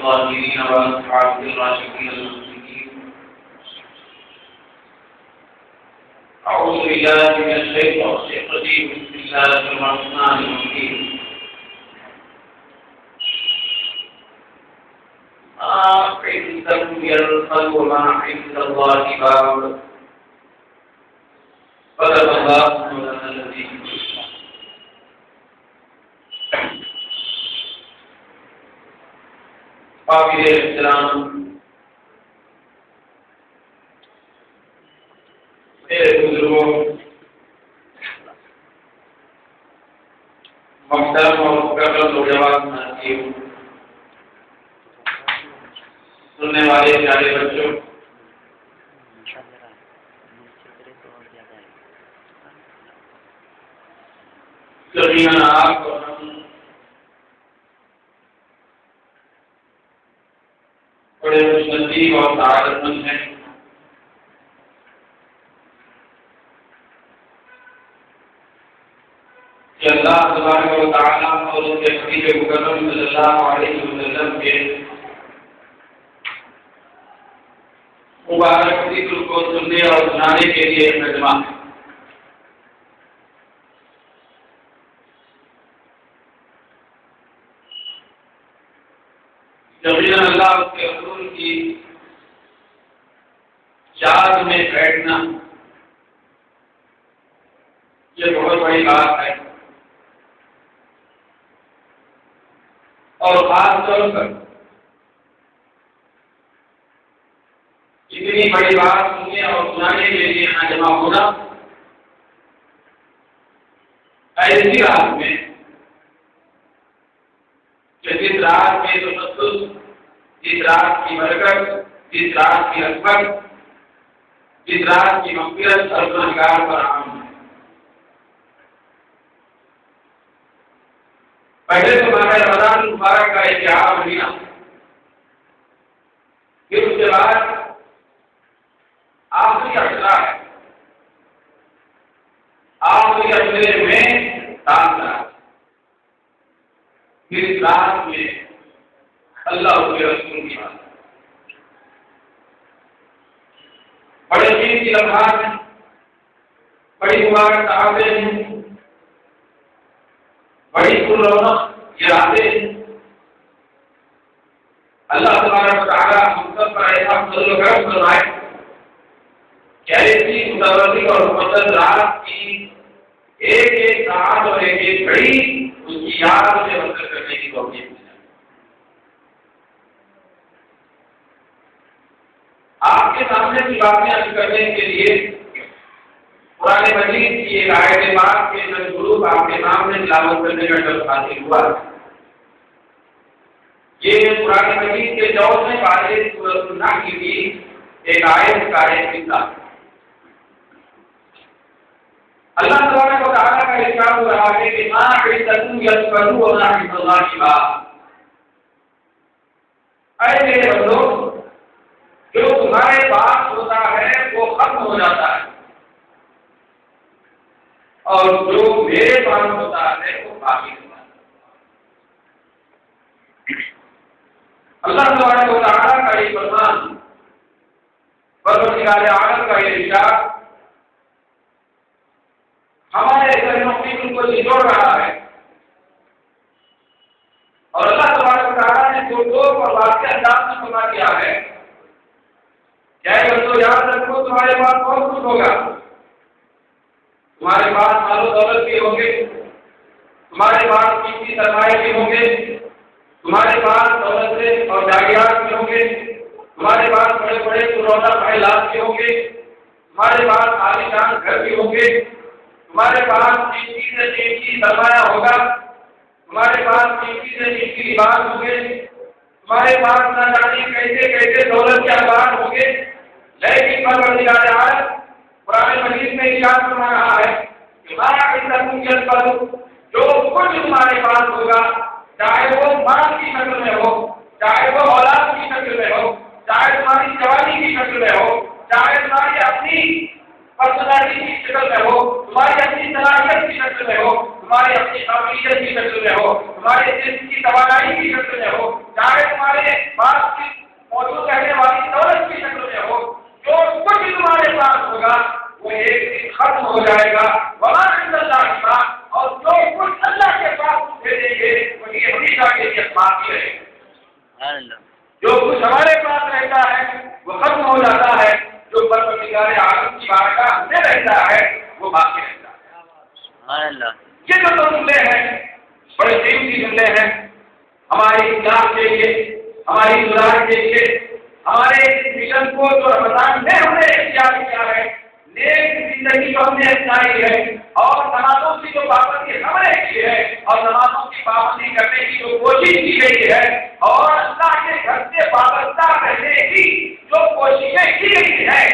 الطاهرين وأصحابه الراشدين المهديين. أعوذ بالله من الشيطان الرجيم. بسم الله الرحمن الرحيم. ما عندكم ينفد وما عند الله باق. صدق الله مولانا العظيم. قابل احترام میرے بزرگوں، محترم اور مکرم نوجوان ساتھیوں، سننے والے پیارے بچوں، یقیناً آپ اور ہم بڑے خوش نصیب اور سعادت مند ہیں کہ اللہ تبارک و تعالیٰ اور اس کے حبیب مکرم صلی اللہ علیہ وسلم کے مبارک ذکر کو سننے اور سنانے کے لیے مجمع ہے۔ یقیناً اللہ اس کے رسول کی یاد میں بیٹھنا یہ بہت بڑی بات ہے، اور خاص طور پر اتنی بڑی بات سننے اور سنانے کے لیے یہاں جمع ہونا ایسی رات میں کہ جس رات میں تشدد، جس رات کی برکت، جس رات کی عظمت، جس رات کی مغفرت پروردگار پر عام ہے۔ پہلے تو ماہ رمضان المبارک کا اتحاد مہینہ، پھر اس کے بعد آخری اشرا ہے، آخری اشرے میں تاثر، پھر اس رات میں اللہ کے رسول کی بات، بڑے قیمتی لمحات ہیں، بڑی مبارک ساعتیں ہیں، بڑی پررونق یہ راتیں ہیں۔ اللہ تبارک و تعالیٰ ہم سب پر ایسا فضل و کرم فرمائے کہ ایسی متوازی اور مقدس رات کی ایک ایک ساعت اور ایک ایک گھڑی اس کی یاد سے بسر کرنے کی توفیق ملے۔ آپ کے سامنے کی باتیں عرض کرنے کے لیے قرآن مجید کی ایک آیت پاک کے حروف آپ کے سامنے تلاوت کرنے کا شرف حاصل ہوا۔ یہ قرآن مجید کے 14ویں پارے سورۃ النحل کی ایک آیت کا ایک حصہ۔ اللہ تبارک و تعالیٰ کا ارشاد ہو رہا ہے کہ ما عندکم ينفد وما عند الله باق۔ اے میرے بندو، جو تمہارے پاس ہوتا ہے وہ ختم ہو جاتا ہے، اور جو میرے پاس ہوتا ہے وہ باقی ہوتا ہے۔ اللہ تبارک و تعالیٰ کا یہ فرمان، پروردگار عالم کا یہ ارشاد ہمارے ذہنوں کی کو جوڑ رہا ہے، اور اللہ تبارک و تعالیٰ نے جو اور واقعی انداز میں فرما دیا ہے، کیا تو یاد رکھو تمہارے پاس بہت کچھ ہوگا، تمہارے پاس مال و دولت بھی ہوں گے، تمہارے پاس قیمتی سرمایے بھی ہوں گے، تمہارے پاس دولتیں اور جائیداد بھی ہوں گے، تمہارے پاس بڑے بڑے پرونق محلات بھی ہوں گے، تمہارے پاس عالیشان گھر بھی ہوں گے، تمہارے پاس قیمتی سے قیمتی سرمایہ ہوگا، تمہارے پاس قیمتی سے قیمتی لباس ہوں گے، تمہارے پاس نہ جانے کیسے کیسے دولت کے اخبار ہوں گے، لیکن پروردگار عالم قرآن مجید میں ارشاد فرما رہا ہے کہ ما عندکم ينفد، جو کچھ تمہارے پاس ہوگا، چاہے وہ مال کی شکل میں ہو، چاہے وہ اولاد کی شکل میں ہو، چاہے تمہاری جوانی کی شکل میں ہو، چاہے تمہاری اپنی پرسنالٹی کی شکل میں ہو، تمہاری اپنی صلاحیت کی شکل میں ہو، تمہاری اپنی قابلیت کی شکل میں ہو، تمہارے جسم کی توانائی کی شکل میں ہو، چاہے تمہارے پاس کی موجود رہنے والی دولت کی شکل میں ہو، جو کچھ تمہارے پاس ہوگا وہ ایک دن ختم ہو جائے گا۔ وما عند اللہ کا، اور جو کچھ اللہ کے پاس دے دیں گے وہی ہمیشہ کے لیے باقی رہے گا۔ جو کچھ ہمارے پاس رہتا ہے وہ ختم ہو جاتا ہے، جو پروردگار عالم کی بارگاہ میں رہتا ہے وہ باقی رہتا ہے۔ یہ جو جملے ہیں بڑے قیمتی جملے ہیں، ہماری اصلاح کے لیے، ہماری سدھار کے لیے، ہمارے مشن کو جو رمضان میں ہم نے اختیار کیا ہے، نیک زندگی کو ہم نے اپنائی ہے، اور نمازوں کی جو پابندی ہم نے کی ہے، اور نمازوں کی پابندی کرنے کی جو کوشش کی گئی ہے، اور اللہ کے گھر سے وابستہ رہنے کی جو کوششیں کی گئی ہے،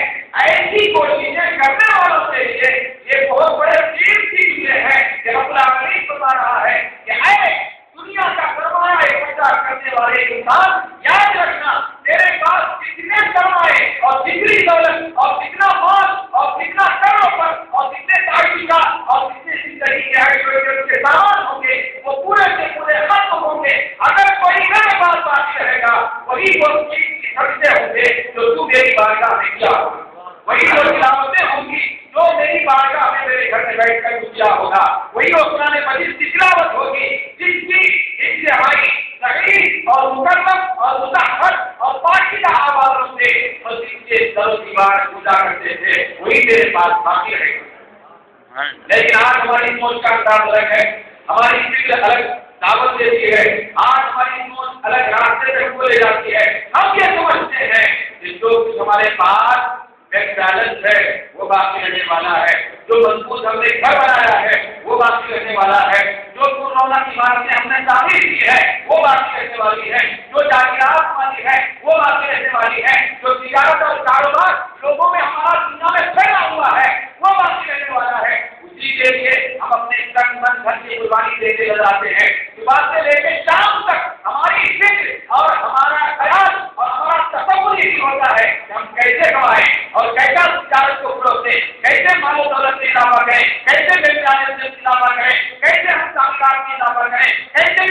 ایسی کوششیں کرنے والوں کے لیے یہ بہت بڑے قیمتی چیزیں ہیں کہ رب العالمین بتا رہا ہے کہ اے دنیا کا سرمایہ اکٹھا کرنے والے انسان، یاد رکھنا تیرے پاس جتنے سرمایے اور جتنی دولت اور جتنا مال اور جتنا کاروبار اور جتنے تعلقات اور جتنے زندگی کے ایکٹیویٹیز کے سامان ہوں گے وہ پورے کے پورے ختم ہوں گے، اگر کوئی میرے پاس باقی رہے گا وہی وہ چیز کی خرچے ہوں گے جو تو میری بارگاہ میں کیا ہوگا، وہی وہ تلاوتیں ہوں گی جو میری بارگاہ میں میرے گھر میں بیٹھ کر کیا ہوگا، وہی وہ قرآن مجید کی تلاوت ہوگی جس کی انتہائی صحیح اور مکمل اور مطہر اور پاکیزہ آوازوں سے مسجد کے در و دیوار پوجا کرتے تھے، وہی میرے پاس باقی رہے گا۔ لیکن آج ہماری سوچ کا انداز الگ ہے، ہماری فکر الگ دعوت دیتی ہے، آج ہماری سوچ الگ راستے پہ ہم کو لے جاتی ہے۔ ہم یہ سمجھتے ہیں کہ جو کچھ ہمارے پاس ایک بیلنس ہے وہ باقی رہنے والا ہے، جو مضبوط ہم نے گھر بنایا ہے وہ باقی رہنے والا ہے، جو رونق عمارتیں ہم نے تعمیر کی ہے وہ باقی رہنے والی ہے، جو جائیداد ہماری ہے وہ باقی رہنے والی ہے، جو تجارت اور کاروبار لوگوں میں ہمارا دنیا میں پھیلا ہوا ہے وہ باقی رہنے والا ہے۔ اسی کے لیے ہم اپنے تن من دھن کی قربانی دیتے نظر آتے ہیں۔ صبح سے لے کے شام تک ہماری فکر اور ہمارا خیال اور ہمارا تصور یہی ہوتا ہے کہ ہم کیسے کمائیں اور کیسا تجارت کو فروغ، کیسے مال و دولت میں اضافہ کریں، کیسے بیچانے میں اضافہ کریں، کیسے ہم تعمیرات میں اضافہ کریں، کیسے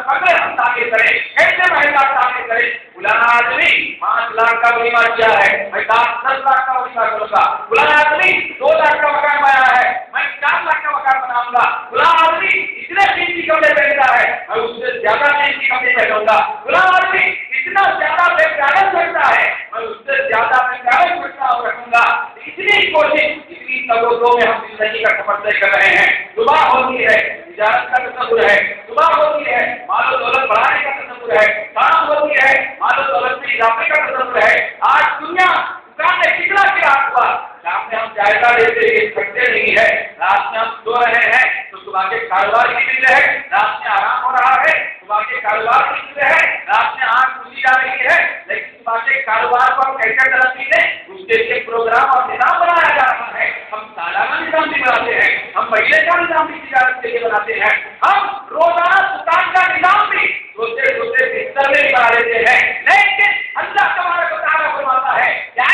فخر ہم تعمیر کریں، کیسے محلات تعمیر کریں۔ فلانا آدمی 5 لاکھ کا ولیمہ کیا ہے، میں 10 لاکھ کا ولیمہ کروں گا۔ فلانا آدمی 2 لاکھ کا مکان بنایا ہے، میں 4 لاکھ کا مکان بناؤں گا۔ فلانا آدمی اتنے قیمتی کپڑے پہنتا ہے، میں اس سے زیادہ قیمتی کپڑے پہنوں گا۔ فلانا آدمی اتنا زیادہ بے بیلنس رکھتا ہے، میں اس سے زیادہ بے بیلنس رکھوں گا۔ اتنی کوشش، اتنی توجہ میں ہم زندگی کا سفر طے کر رہے ہیں۔ صبح ہوتی ہے تجارت کا تصور ہے، صبح ہوتی ہے مال و دولت بڑھانے کا تصور ہے، شام ہوتی ہے مال و دولت میں اضافے کا تصور ہے۔ آج دنیا دکان میں کتنا گراہک ہوا، شام میں ہم جائزہ لیتے یہ تھکتے نہیں ہے، رات میں ہم سو رہے ہیں تو صبح کے کاروبار کی فکر ہے، رات میں آرام ہو رہا ہے صبح کے کاروبار کی فکر ہے، رات میں آنکھ کھلی جا رہی ہے، لیکن صبح کے کاروبار کو ہم کیسے ترقی دیں اس کے لیے پروگرام اور نظام بنایا جا رہا ہے۔ ہم سالانہ نظام بھی بناتے ہیں، ہم مہینے کا نظام بھی تجارت کے لیے بناتے ہیں، ہم روزانہ دکان کا نظام بھی سوچتے سوچتے بستر میں بنا لیتے ہیں، لیکن اللہ تبارک و تعالیٰ فرماتا ہے کہ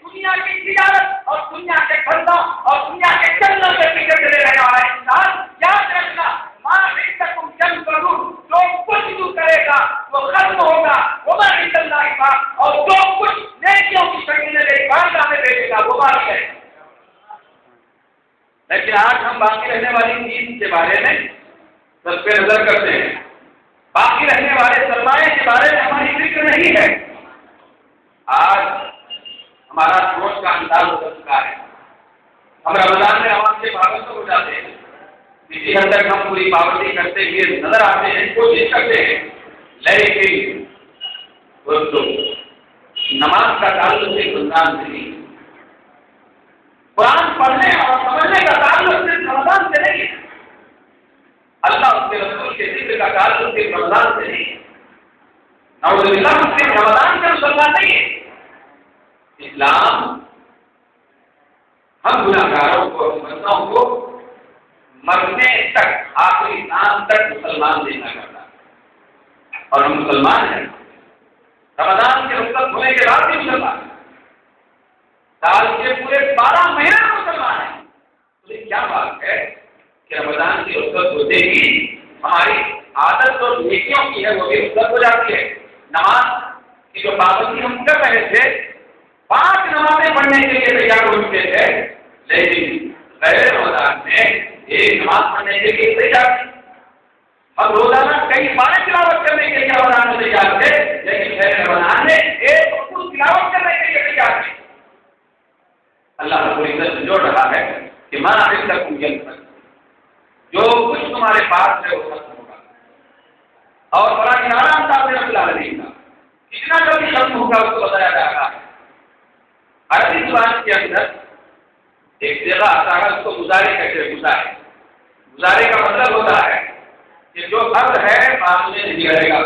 دنیا کی تجارت اور دنیا کے دھندا اور دنیا کے جنگل میں فکر کرے رہنے والا انسان یاد رکھنا ماں عندکم ينفد، جو کچھ تو کرے گا وہ ختم ہوگا، وما عند اللہ باق، اور جو کچھ نیکیوں کی شکل میں میری بارگاہ میں بیٹھے گا وہ باقی رہے گا۔ لیکن آج ہم باقی رہنے والی چیز کے بارے میں سب پہ نظر کرتے ہیں، باقی رہنے والے سرمایے کے بارے میں ہماری فکر نہیں ہے۔ آج ہمارا سوچ کا انداز بدل چکا ہے، ہم رمضان میں نماز سے پابند ہو جاتے ہیں، کسی حد تک ہم پوری پابندی کرتے ہوئے نظر آتے ہیں، کوشش کرتے ہیں، لیکن دوستو نماز کا تعلق صرف رمضان سے نہیں، قرآن پڑھنے اور سمجھنے کا تعلق صرف رمضان سے نہیں ہے، اللہ اس کے رسول کے ذکر کا تعلق صرف رمضان سے نہیں ہے، نعوذ باللہ صرف رمضان کا مسلمان نہیں ہے۔ اسلام ہم گناہگاروں کو، بندوں کو مرنے تک، آخری سانس تک مسلمان دینا کرتا ہے، اور ہم مسلمان ہیں، رمضان کے رخصت ہونے کے بعد بھی مسلمان ہیں، سال کے پورے 12 مہینے مسلمان ہیں۔ تو یہ کیا بات ہے کہ رمضان کی رخصت ہوتے ہی ہماری جو نیکیوں کی ہے وہ بھی رخصت ہو جاتی ہے. نماز کی جو پابندی ہم کر رہے تھے، 5 نمازیں پڑھنے کے لیے تیار ہو چکے تھے، لیکن غیر رمضان میں ایک نماز پڑھنے کے لیے تیار تھے. ہم روزانہ کئی بار تلاوت کرنے کے لیے رمضان میں تیار تھے، لیکن غیر رمضان میں ایک وقت تلاوت کرنے کے لیے تیار تھے. اللہ رب العزت جوڑ رہا ہے کہ ماں تک جو کچھ تمہارے پاس ہے وہ ختم ہوگا. اور بڑا کنارہ انداز رب العالمین کا کتنا جلدی ختم ہوگا اس کو بتایا جا رہا ہے. عربی زبان کے اندر ایک جگہ آتا ہے، اس کو گزارے کہتے ہیں. گزارے کا مطلب ہوتا ہے کہ جو فرض ہے بعد میں نہیں رہے گا،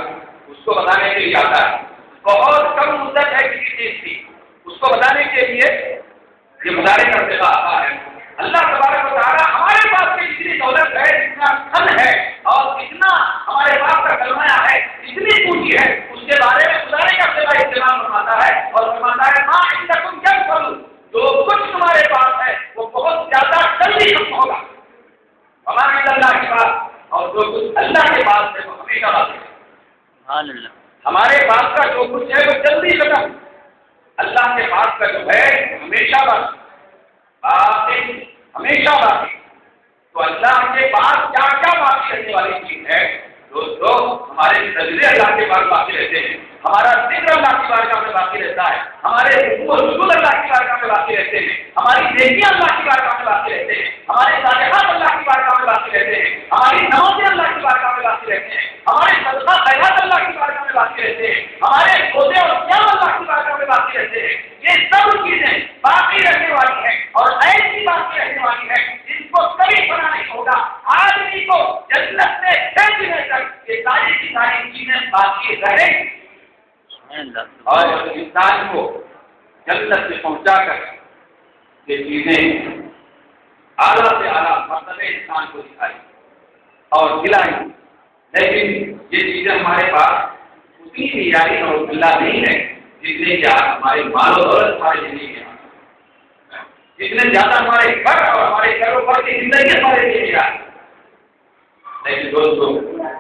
اس کو بتانے کے لیے آتا ہے. بہت کم مدت ہے کسی چیز کی، اس کو بتانے کے لیے یہ مظاہرے کا صیغہ آتا ہے. اللہ تبارک و تعالیٰ ہمارے پاس کی جتنی دولت ہے، جتنا دھن ہے اور جتنا ہمارے پاس کا سرمایہ ہے، جتنی پونجی ہے، اس کے بارے میں مظاہرے کا صیغہ استعمال فرماتا ہے اور فرماتا ہے ماں عندکم ينفد، جو کچھ تمہارے پاس ہے وہ بہت زیادہ جلدی ختم ہوگا. ہمارے اللہ کے پاس اور جو کچھ اللہ کے پاس ہے وہ ہمیشہ باقی ہے. ہمارے پاس کا جو کچھ ہے وہ جلدی ختم، اللہ کے پاس کا جو ہے ہمیشہ باقی ہمیشہ باقی. تو اللہ کے پاس کیا کیا باقی رہنے والی چیز ہے؟ دوستو، ہمارے نظریں اللہ کے پاس باقی رہتے ہیں، ہمارا ذکر اللہ کی بارگاہ میں باقی رہتا ہے، ہمارے رسول اللہ کی بارگاہ میں باقی رہتے ہیں، ہماری نیکیاں اللہ کی بارگاہ میں باقی رہتے ہیں، ہمارے صالحات اللہ کی بارگاہ میں باقی رہتے ہیں، ہماری نمازیں اللہ کی بارگاہ میں باقی رہتے ہیں، ہمارے صدقہ خیرات اللہ کی بارگاہ میں باقی رہتے ہیں، ہمارے روزے اور صیام اللہ کی بارگاہ میں باقی رہتے ہیں. یہ سب چیزیں باقی رہنے والی ہیں اور ایسی باقی رہنے والی ہیں جن کو کبھی بنا نہیں ہوگا. آدمی کو جنت سے بھیجنے تک یہ ساری کی ساری چیزیں باقی رہیں اور انسان کو جنت سے پہنچا کر یہ چیزیں اعلیٰ سے اعلیٰ مرتبے انسان کو دکھائی اور دلائی. لیکن یہ چیزیں ہمارے پاس اتنی معیاری اور اللہ نہیں ہے جتنے کیا ہمارے مال و دولت ہمارے زندگی میں، جتنے زیادہ ہمارے گھر اور ہمارے کاروبار کی زندگی ہمارے لیے ملا. لیکن دوستوں،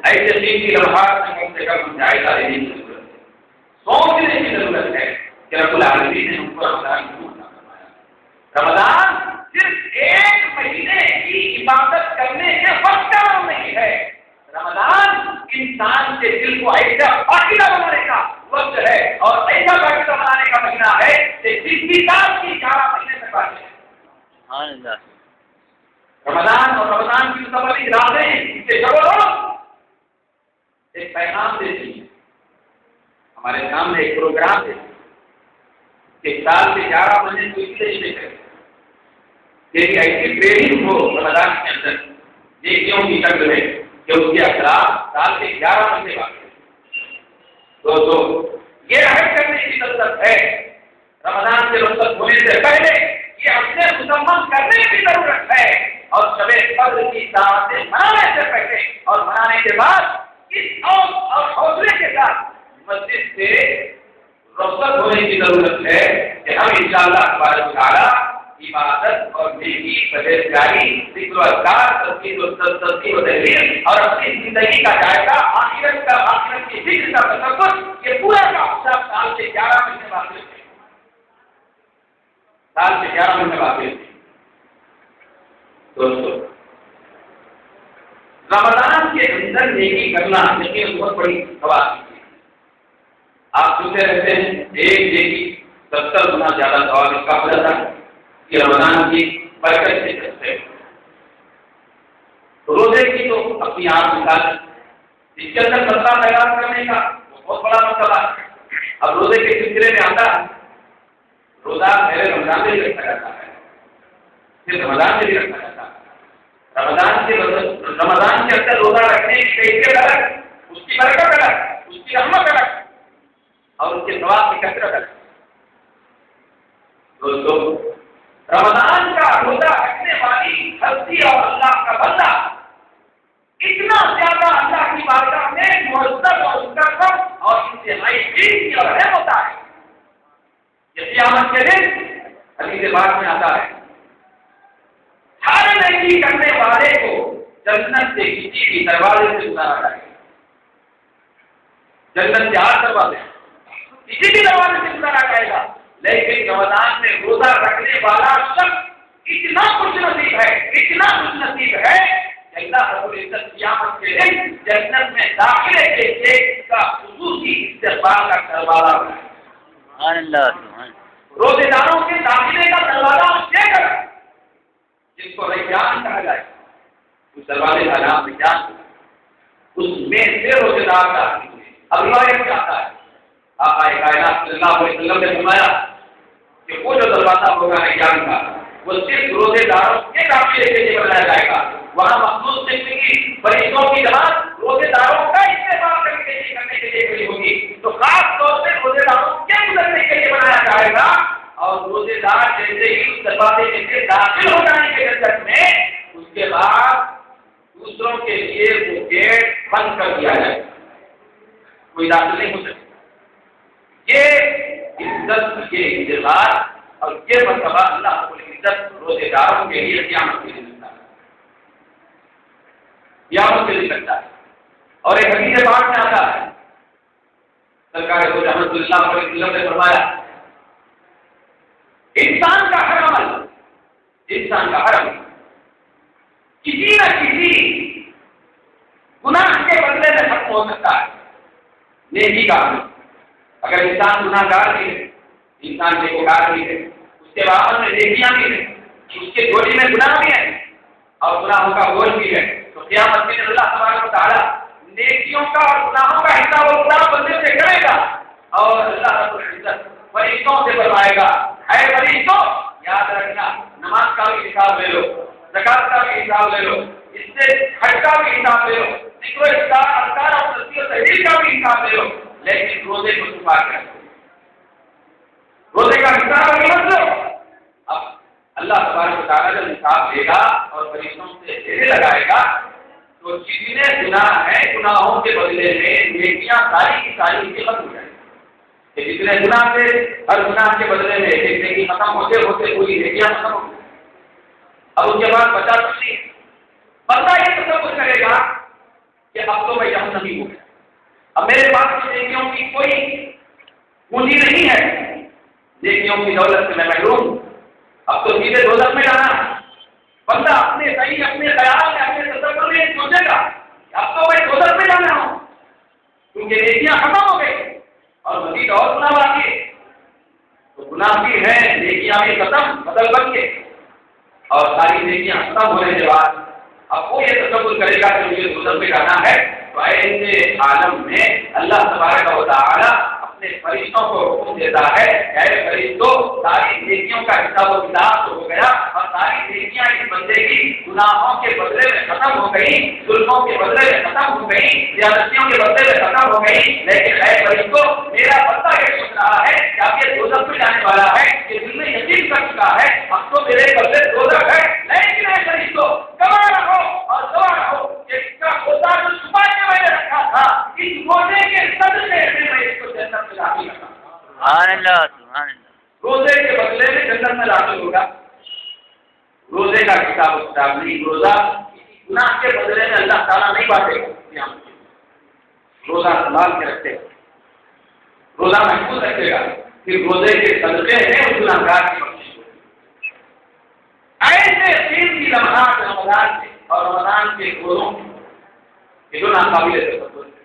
ایسے چیز کی لمحات میں کم سے کم جائزہ لینے کی ضرورت ہے، سوچنے کی ضرورت ہے کہ رب العالمین نے ہم کو رمضان کیوں عطا فرمایا. رمضان صرف ایک مہینے کی عبادت کرنے کے وقت کا نام نہیں ہے. رمضان انسان کے دل کو ایسا پاکیزہ بنانے کا وقت ہے اور ایسا پاکیزہ بنانے کا مہینہ ہے کہ زندگی کی 11 مہینے تک باقی ہے. رمضان اور رمضان کی متعلق راتیں کے ضرور ایک پیغام دیتی ہے. ہمارے سامنے ایک پروگرام ہے کہ سال کے 11 مہینے کو اس لیے کرے کہ ایسی ٹریننگ ہو رمضان کے اندر نیکیوں کی شکل میں کہ اس کے اثرات سال کے 11 مہینے باقی ہے. دوستو، یہ عہد کرنے کی ضرورت ہے رمضان کے رخصت ہونے سے پہلے یہ اپنے مسلمان کرنے کی ضرورت ہے اور شب قدر کی دعوتیں منانے سے پہلے اور منانے کے بعد اس اور حوصلے کے ساتھ مسجد سے رخصت ہونے کی ضرورت ہے کہ ہم انشاءاللہ تبارک و تعالی عبادت اور نیکی پرہیزگاری ذکر و اذکار تسبیح و تحلیل اور اپنی زندگی کا جائزہ آخرت کی فکر کا تصور یہ پورا کا سال کے 11 مہینے باقی ہے. سال کے 11 مہینے باقی ہے. دوستو، رمضان کے اندر نیکی کرنا یقین بہت بڑی سوال ہے. آپ سنتے رہتے ہیں ایک نیکی 70 گنا زیادہ ثواب اس کا ہو جاتا ہے کہ رمضان کی برکت سے کرتے ہیں. روزے کی تو اپنی آپ مثال اس کے اندر مسئلہ تیار کرنے کا بہت بڑا مسئلہ ہے. اب روزے کے سلسلے میں آتا ہے روزہ پہلے رمضان میں بھی رکھا جاتا ہے، پھر رمضان میں بھی رکھا جاتا ہے. رمضان کے اندر روزہ رکھنے کی کیفیت الگ، اس کی برکت الگ، اس کی رحمت الگ اور اس کے ثواب کی کثرت الگ. دوستو، رمضان کا روزہ رکھنے والی ہستی اور اللہ کا بندہ اتنا زیادہ اللہ کی بارگاہ میں معزز اور مکرم اور انتہائی قیمتی اور اہم ہوتا ہے. یہ قیامت کے دن حدیث پاک میں آتا ہے ہر نیکی کرنے والے کو جنت سے کسی بھی دروازے سے گزارا جائے گا. جنت کے 8 دروازے ہیں، کسی بھی دروازے سے گزارا جائے گا، لیکن رمضان میں روزہ رکھنے والا شخص اتنا خوش نصیب ہے، اتنا خوش نصیب ہے کہ اللہ رب العزت قیامت کے دن جنت میں داخلے کے لیے کا خصوصی استقبال کا دروازہ بنائے. سبحان اللہ. روزے داروں کے داخلے کا دروازہ دے کر جس کو ریحان کہا جائے، اس دروازے کا نام ریحان، اس میں سے روزے دار داخل ہوئے. اب روایت کیا آتا ہے، آقا کائنات صلی اللہ علیہ وسلم نے فرمایا کہ وہ جو دروازہ ہوگا ریحان کا، وہ صرف روزے داروں کے داخلے کے لیے بنایا جائے گا. وہاں مخصوص قسم کی فرشتوں کی جماعت روزے داروں کا استعمال کرنے کے لیے کھڑی ہوگی. تو خاص طور سے روزے داروں کے گزرنے کے لیے بنایا جائے گا، اور روزے دار جیسے ہی اس دروازے میں سے داخل ہو جائیں گے جنت میں، اس کے بعد دوسروں کے لیے وہ گیٹ بند کر دیا جائے، کوئی داخل نہیں ہو سکتا. یہ عزت، یہ اعتبار اور یہ مرتبہ اللہ رب العزت روزے داروں کے لیے قیامت کے دن رکھتا ہے، قیامت کے دن رکھتا ہے. اور ایک حدیث پاک میں آتا ہے، سرکار دو جہاں صلی اللہ علیہ وسلم نے فرمایا انسان کا ہر عمل، انسان کا ہر عمل کسی نہ کسی گناہ کے بدلے میں ختم ہو سکتا ہے. نیکی کا عمل، اگر انسان گناہ گار بھی ہے، انسان نیکوکار بھی ہے، اس کے بعد میں نیکیاں بھی ہیں، اس کے جوڑی میں گناہ بھی ہے اور گناہوں کا بوجھ بھی ہے، تو قیامت کے دن اللہ تبارک و تعالیٰ نیکیوں کا اور گناہوں کا حساب و کتاب بندے سے کرے گا. اور اللہ رب العزت فرشتوں سے بلوائے گا، اے فرشتوں یاد رکھنا، نماز کا بھی حساب لے لو، زکات کا بھی حساب لے لو، اس سے حج کا بھی حساب لے لو، ذکر و اذکار اور تسبیح و تحلیل کا بھی حساب لے لو، لیکن روزے کو چھپا کے رکھو، روزے کا حساب نہیں مت لو. اب اللہ تبارک و تعالیٰ جب حساب لے گا اور فرشتوں سے لینے لگائے گا تو جتنے گناہ ہیں گناہوں کے بدلے میں نیکیاں ساری کی ساری ختم ہو جائیں گی. جتنے گناہ تھے ہر گناہ کے بدلے میں ایک نیکی ختم ہوتے ہوتے پوری نیکیاں ختم ہو گئی. اب اس کے بعد بچا کچھ نہیں، بندہ یہ تصور کرے گا کہ اب تو میں جہنمی ہو گیا، اب میرے پاس نیکیوں کی کوئی پونجی نہیں ہے، نیکیوں کی دولت سے میں محروم ہوں، اب تو سیدھے دوزخ میں جانا ہے. بندہ اپنے صحیح اپنے خیال میں اپنے تصور میں سوچے گا کہ اب تو میں دوزخ میں جانا ہوں کیونکہ نیکیاں ختم ہو گئی اور مزید اور گناہ باقی ہے. تو گناہ بھی ہے، نیکیاں بھی ختم، بدل بن کے، اور ساری نیکیاں ختم ہونے کے بعد اب وہ یہ تصور کرے گا کہ مجھے دوزخ میں جانا ہے. تو ایسے عالم میں اللہ تبارک و تعالیٰ اپنے فرشتوں کو حکم دیتا ہے، اے فرشتوں ساری نیکیوں کا حساب و کتاب تو ہو گیا اور ساری نیکیاں اس بندے کی گناہوں کے بدلے میں ختم ہو گئی، ظلموں کے بدلے میں ختم ہو گئی، زیادتیوں کے بدلے میں ختم ہو گئی، لیکن اے فرشتوں میرا بندہ یہ سوچ رہا ہے کہ اب یہ دوزخ میں جانے والا ہے، یہ دل میں یقین کر چکا ہے اب تو میرے بدلے دوزخ ہے. لیکن اے فرشتوں گواہ رہو اور گواہ رہو کہ اس کا ہوتا جو چھپا کے میں نے رکھا تھا، اس روزے کے صدقے سے میں اس کو جنت میں داخل کرتا ہوں. سبحان اللہ، سبحان اللہ. روزے کے بدلے میں جنت میں داخل ہوگا. روزے کا کتاب و کتاب نہیں، روزہ کسی گناہ کے بدلے میں اللہ تعالیٰ نہیں بانٹے گا. روزہ سنبھال کے رکھے گا، روزہ محفوظ رکھے گا، پھر روزے کے صدقے میں اس گناہگار کی بخشش ہوگی. ایسے قیمتی لمحات رمضان سے اور رمضان کے روزوں یہ جو ناقابل تصور ہے،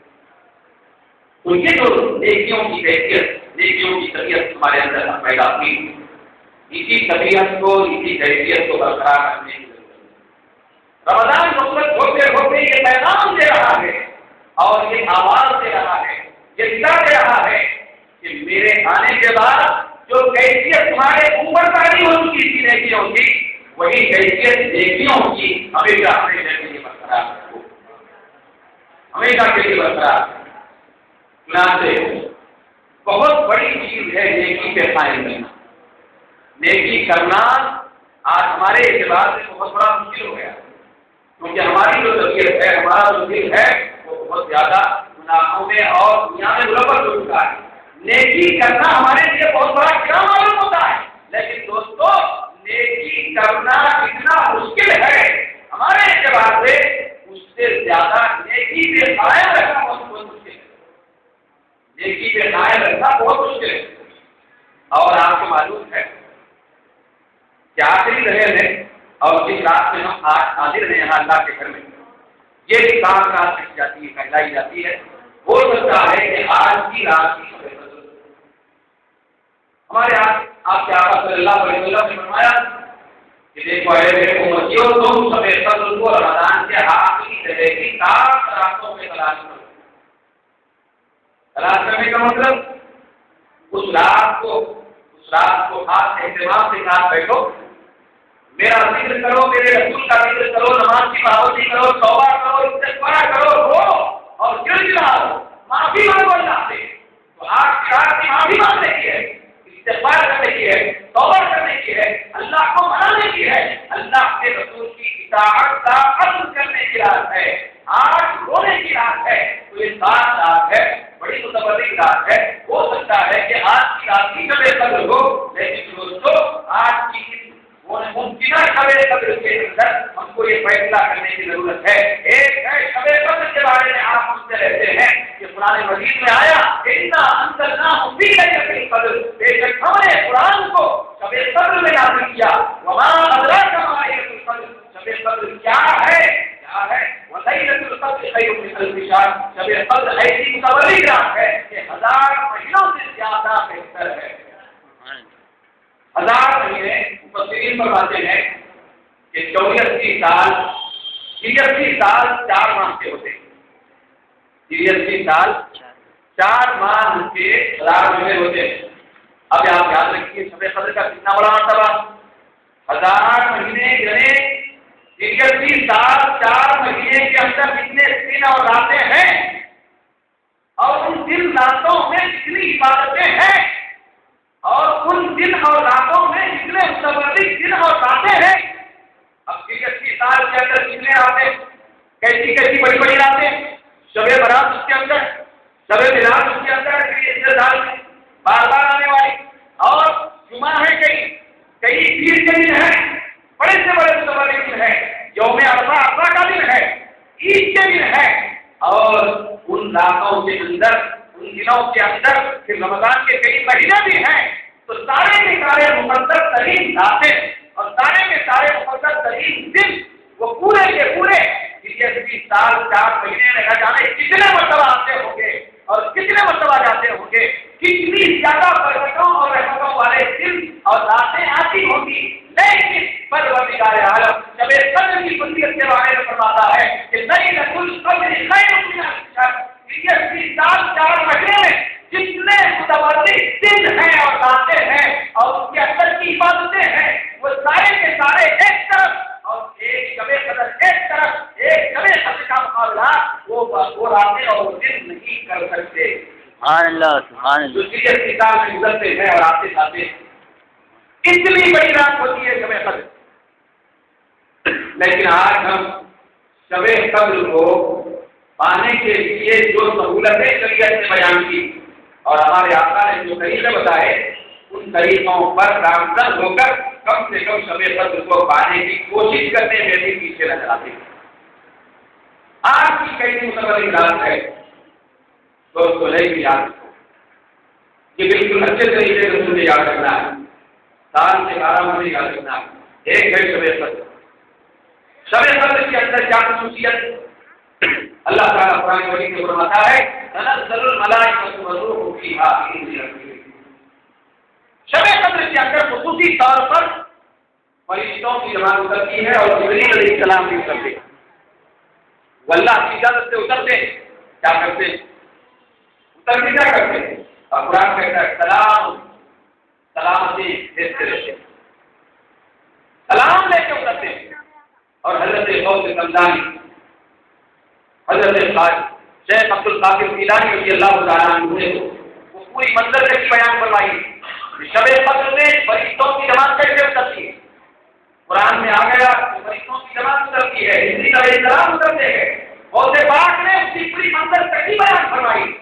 ان کے جو نیکیوں کی کیفیت، نیکیوں کی طبیعت ہمارے اندر پیدا ہوئی، اسی طبیعت کو، اسی کیفیت کو برقرار رکھنے کی ضرورت ہے. رمضان مطلب ہوتے ہوتے یہ پیغام دے رہا ہے اور یہ آواز دے رہا ہے، یہ دکھا دے رہا ہے کہ میرے آنے کے بعد جو کیفیت تمہارے اوپر تاری ہو چکی تھی نیکیوں کی، وہی کیفیت نیکیوں کی ہمیشہ ہمیشہ کے لیے برقرار ہو، ہمیشہ کے لیے برقرار. سے بہت بڑی چیز ہے نیکی کے قائم رہنا. نیکی کرنا آج ہمارے اعتبار سے بہت بڑا مشکل ہو گیا، کیونکہ ہماری جو طبیعت ہے، ہمارا جو دل ہے وہ بہت زیادہ گناہوں میں اور دنیا میں ملوث ہو چکا ہے. نیکی کرنا ہمارے لیے بہت بڑا کیا معلوم ہوتا ہے، لیکن دوستو نیکی کرنا اتنا مشکل ہے ہمارے اعتبار سے، اس سے زیادہ نیکی سے قائم رکھنا بہت مشکل ہے. معلوم ہے کہ آخری رہے ہیں اور جس رات میں ہم آج حاضر ہیں یہاں اللہ کے گھر میں، یہ کتاب رات لکھی جاتی ہے، پھیلائی جاتی ہے، ہو سکتا ہے کہ آج کی رات کی شب قدر ہمارے آپ کے آقا صلی اللہ علیہ وسلم نے فرمایا کہ دیکھو اے میرے امتیوں، تم شب قدر کو رمضان کے آخری رہے کی 7 راتوں میں تلاش کرو۔ تلاش کرنے کا مطلب اس رات کو خاص اہتمام کے ساتھ بیٹھو، میرا ذکر کرو، میرے رسول کا ذکر کرو، نماز کی پابندی کرو، توبہ کرو، استغفار کرو، رو اور گر گراؤ، معافی مانگو اللہ سے۔ تو آج کی رات کی معافی مانگنے کی ہے، استغفار کرنے کی ہے، توبہ کرنے کی ہے، اللہ کو منانے کی ہے، اللہ کے رسول کی اطاعت کا عزم کرنے کی رات ہے، آج رونے کی رات ہے۔ تو یہ 7 رات ہے، بڑی متبرک رات ہے۔ ہو سکتا ہے کہ آج کی رات کی شب قدر ہو، لیکن دوستو آج کی ممکنہ شب قدر کے اندر ہم کو یہ فیصلہ کرنے کی ضرورت ہے۔ ایک ہے شب قدر کے بارے میں آپ سنتے رہتے ہیں کہ قرآن مجید میں آیا اِنَّا أَنزَلْنَاهُ فِي لَيْلَةِ الْقَدْرِ، بے شک ہم نے قرآن کو شب قدر میں نازل کیا۔ وَمَا أَدْرَاكَ مَا لَيْلَةُ الْقَدْرِ، شب قدر کیا ہے؟ وَلَيْلَةُ الْقَدْرِ خَيْرٌ مِنْ أَلْفِ شَهْرٍ، شب قدر ایسی متبرک رات ہے کہ 1000 مہینوں سے زیادہ بہتر ہے۔ 1000 مہینے مفسرین فرماتے ہیں کہ 84 سال 4 ماہ کے ہوتے ہیں، 83 سال 4 ماہ کے 1000 مہینے ہوتے ہیں۔ اب آپ یاد رکھیے شب قدر کا کتنا بڑا مرتبہ، 1000 مہینے یعنی 83 سال 4 مہینے کے اندر کتنے دن اور راتیں ہیں، اور ان دن راتوں میں کتنی عبادتیں ہیں، اور ان دن اور راتوں میں اتنے متبرک دن اور راتیں ہیں۔ اب 83 سال کے اندر کتنے راتیں، کیسی بڑی بڑی راتیں، شب برات اس کے اندر، شب میلاد اس کے اندر، سال میں بار بار آنے والی، اور جمعہ ہے، کئی پیر کے دن ہیں، بڑے سے بڑے متبرک دن ہیں، یوم عرفہ کا دن ہے، عید کے دن ہے، اور ان راتوں کے اندر ان دنوں کے اندر پھر رمضان کے کئی مہینے بھی ہیں۔ تو سارے کے سارے مقدس ترین راتیں اور سارے کے سارے مقدس ترین دن وہ پورے کے پورے 83 سال 4 مہینے میں نہ جانے کتنے مرتبہ آتے ہوں گے اور کتنے مرتبہ جاتے ہوں گے، کتنی زیادہ برکتوں اور رحمتوں والے دن اور راتیں آتی ہوں گی۔ لیکن پروردگار عالم شب قدر کی فضیلت کے بارے میں فرماتا ہے کہ لیلۃ القدر خیر من الف شہر، 83 سال 4 مہینے میں جتنے متبرک دن ہیں اور راتیں ہیں اور اس کے اندر کی عبادتیں ہیں، وہ سارے کے سارے ایک طرف اور ایک شب قدر ایک طرف، ایک شب قدر کا مقابلہ وہ راتیں اور وہ دن نہیں کر سکتے۔ سبحان اللہ، سبحان اللہ۔ جو 83 سال میں گزرتے ہیں اور آتے جاتے ہیں، اتنی بڑی رات ہوتی ہے شب قدر۔ لیکن آج ہم شب قدر کو پانے کے لیے جو سہولتیں شریعت نے بیان کی اور ہمارے آقا نے جو طریقے بتائے، ان طریقوں پر گامزن ہو کر کم سے کم شب قدر کو پانے کی کوشش کرنے میں بھی پیچھے نظر آتے ہیں۔ آج کی کئی متبرک رات ہے دوستوں، نہیں بھی یاد رکھو، یہ بالکل اچھے طریقے سے مجھے یاد رکھنا ہے، سال سے 12 مہینے یاد رکھنا ہے۔ ایک ہے شب قدر۔ شب قدر کے اندر کیا خصوصیت؟ اللہ تعالیٰ قرآن مجید میں فرماتا ہے تنزل الملائکۃ والروح فیہا بإذن ربہم۔ شب قدر کے اندر خصوصی طور پر فرشتوں کی جماعت اترتی ہے اور جبرائیل علیہ السلام بھی اترتے ہیں، وہ اللہ کی اجازت سے اترتے ہیں۔ کیا کرتے ہیں؟ اتر کے کیا کرتے ہیں؟ اور قرآن کہتا ہے سلام، سلامتی دیتے رہتے ہیں، سلام لے کے اترتے ہیں۔ اور حضرت غوث سمدانی، حضرت شیخ عبد القادر جیلانی رضی اللہ تعالیٰ عنہ نے وہ پوری منظر کی بیان فرمائی کہ شب قدر میں فرشتوں کی جماعت کیسے اترتی ہے۔ قرآن میں آ گیا کہ فرشتوں کی جماعت اترتی ہے، جبرائیل علیہ السلام اترتے ہیں۔ غوث پاک نے اس کی پوری منظر کی بیان فرمائی۔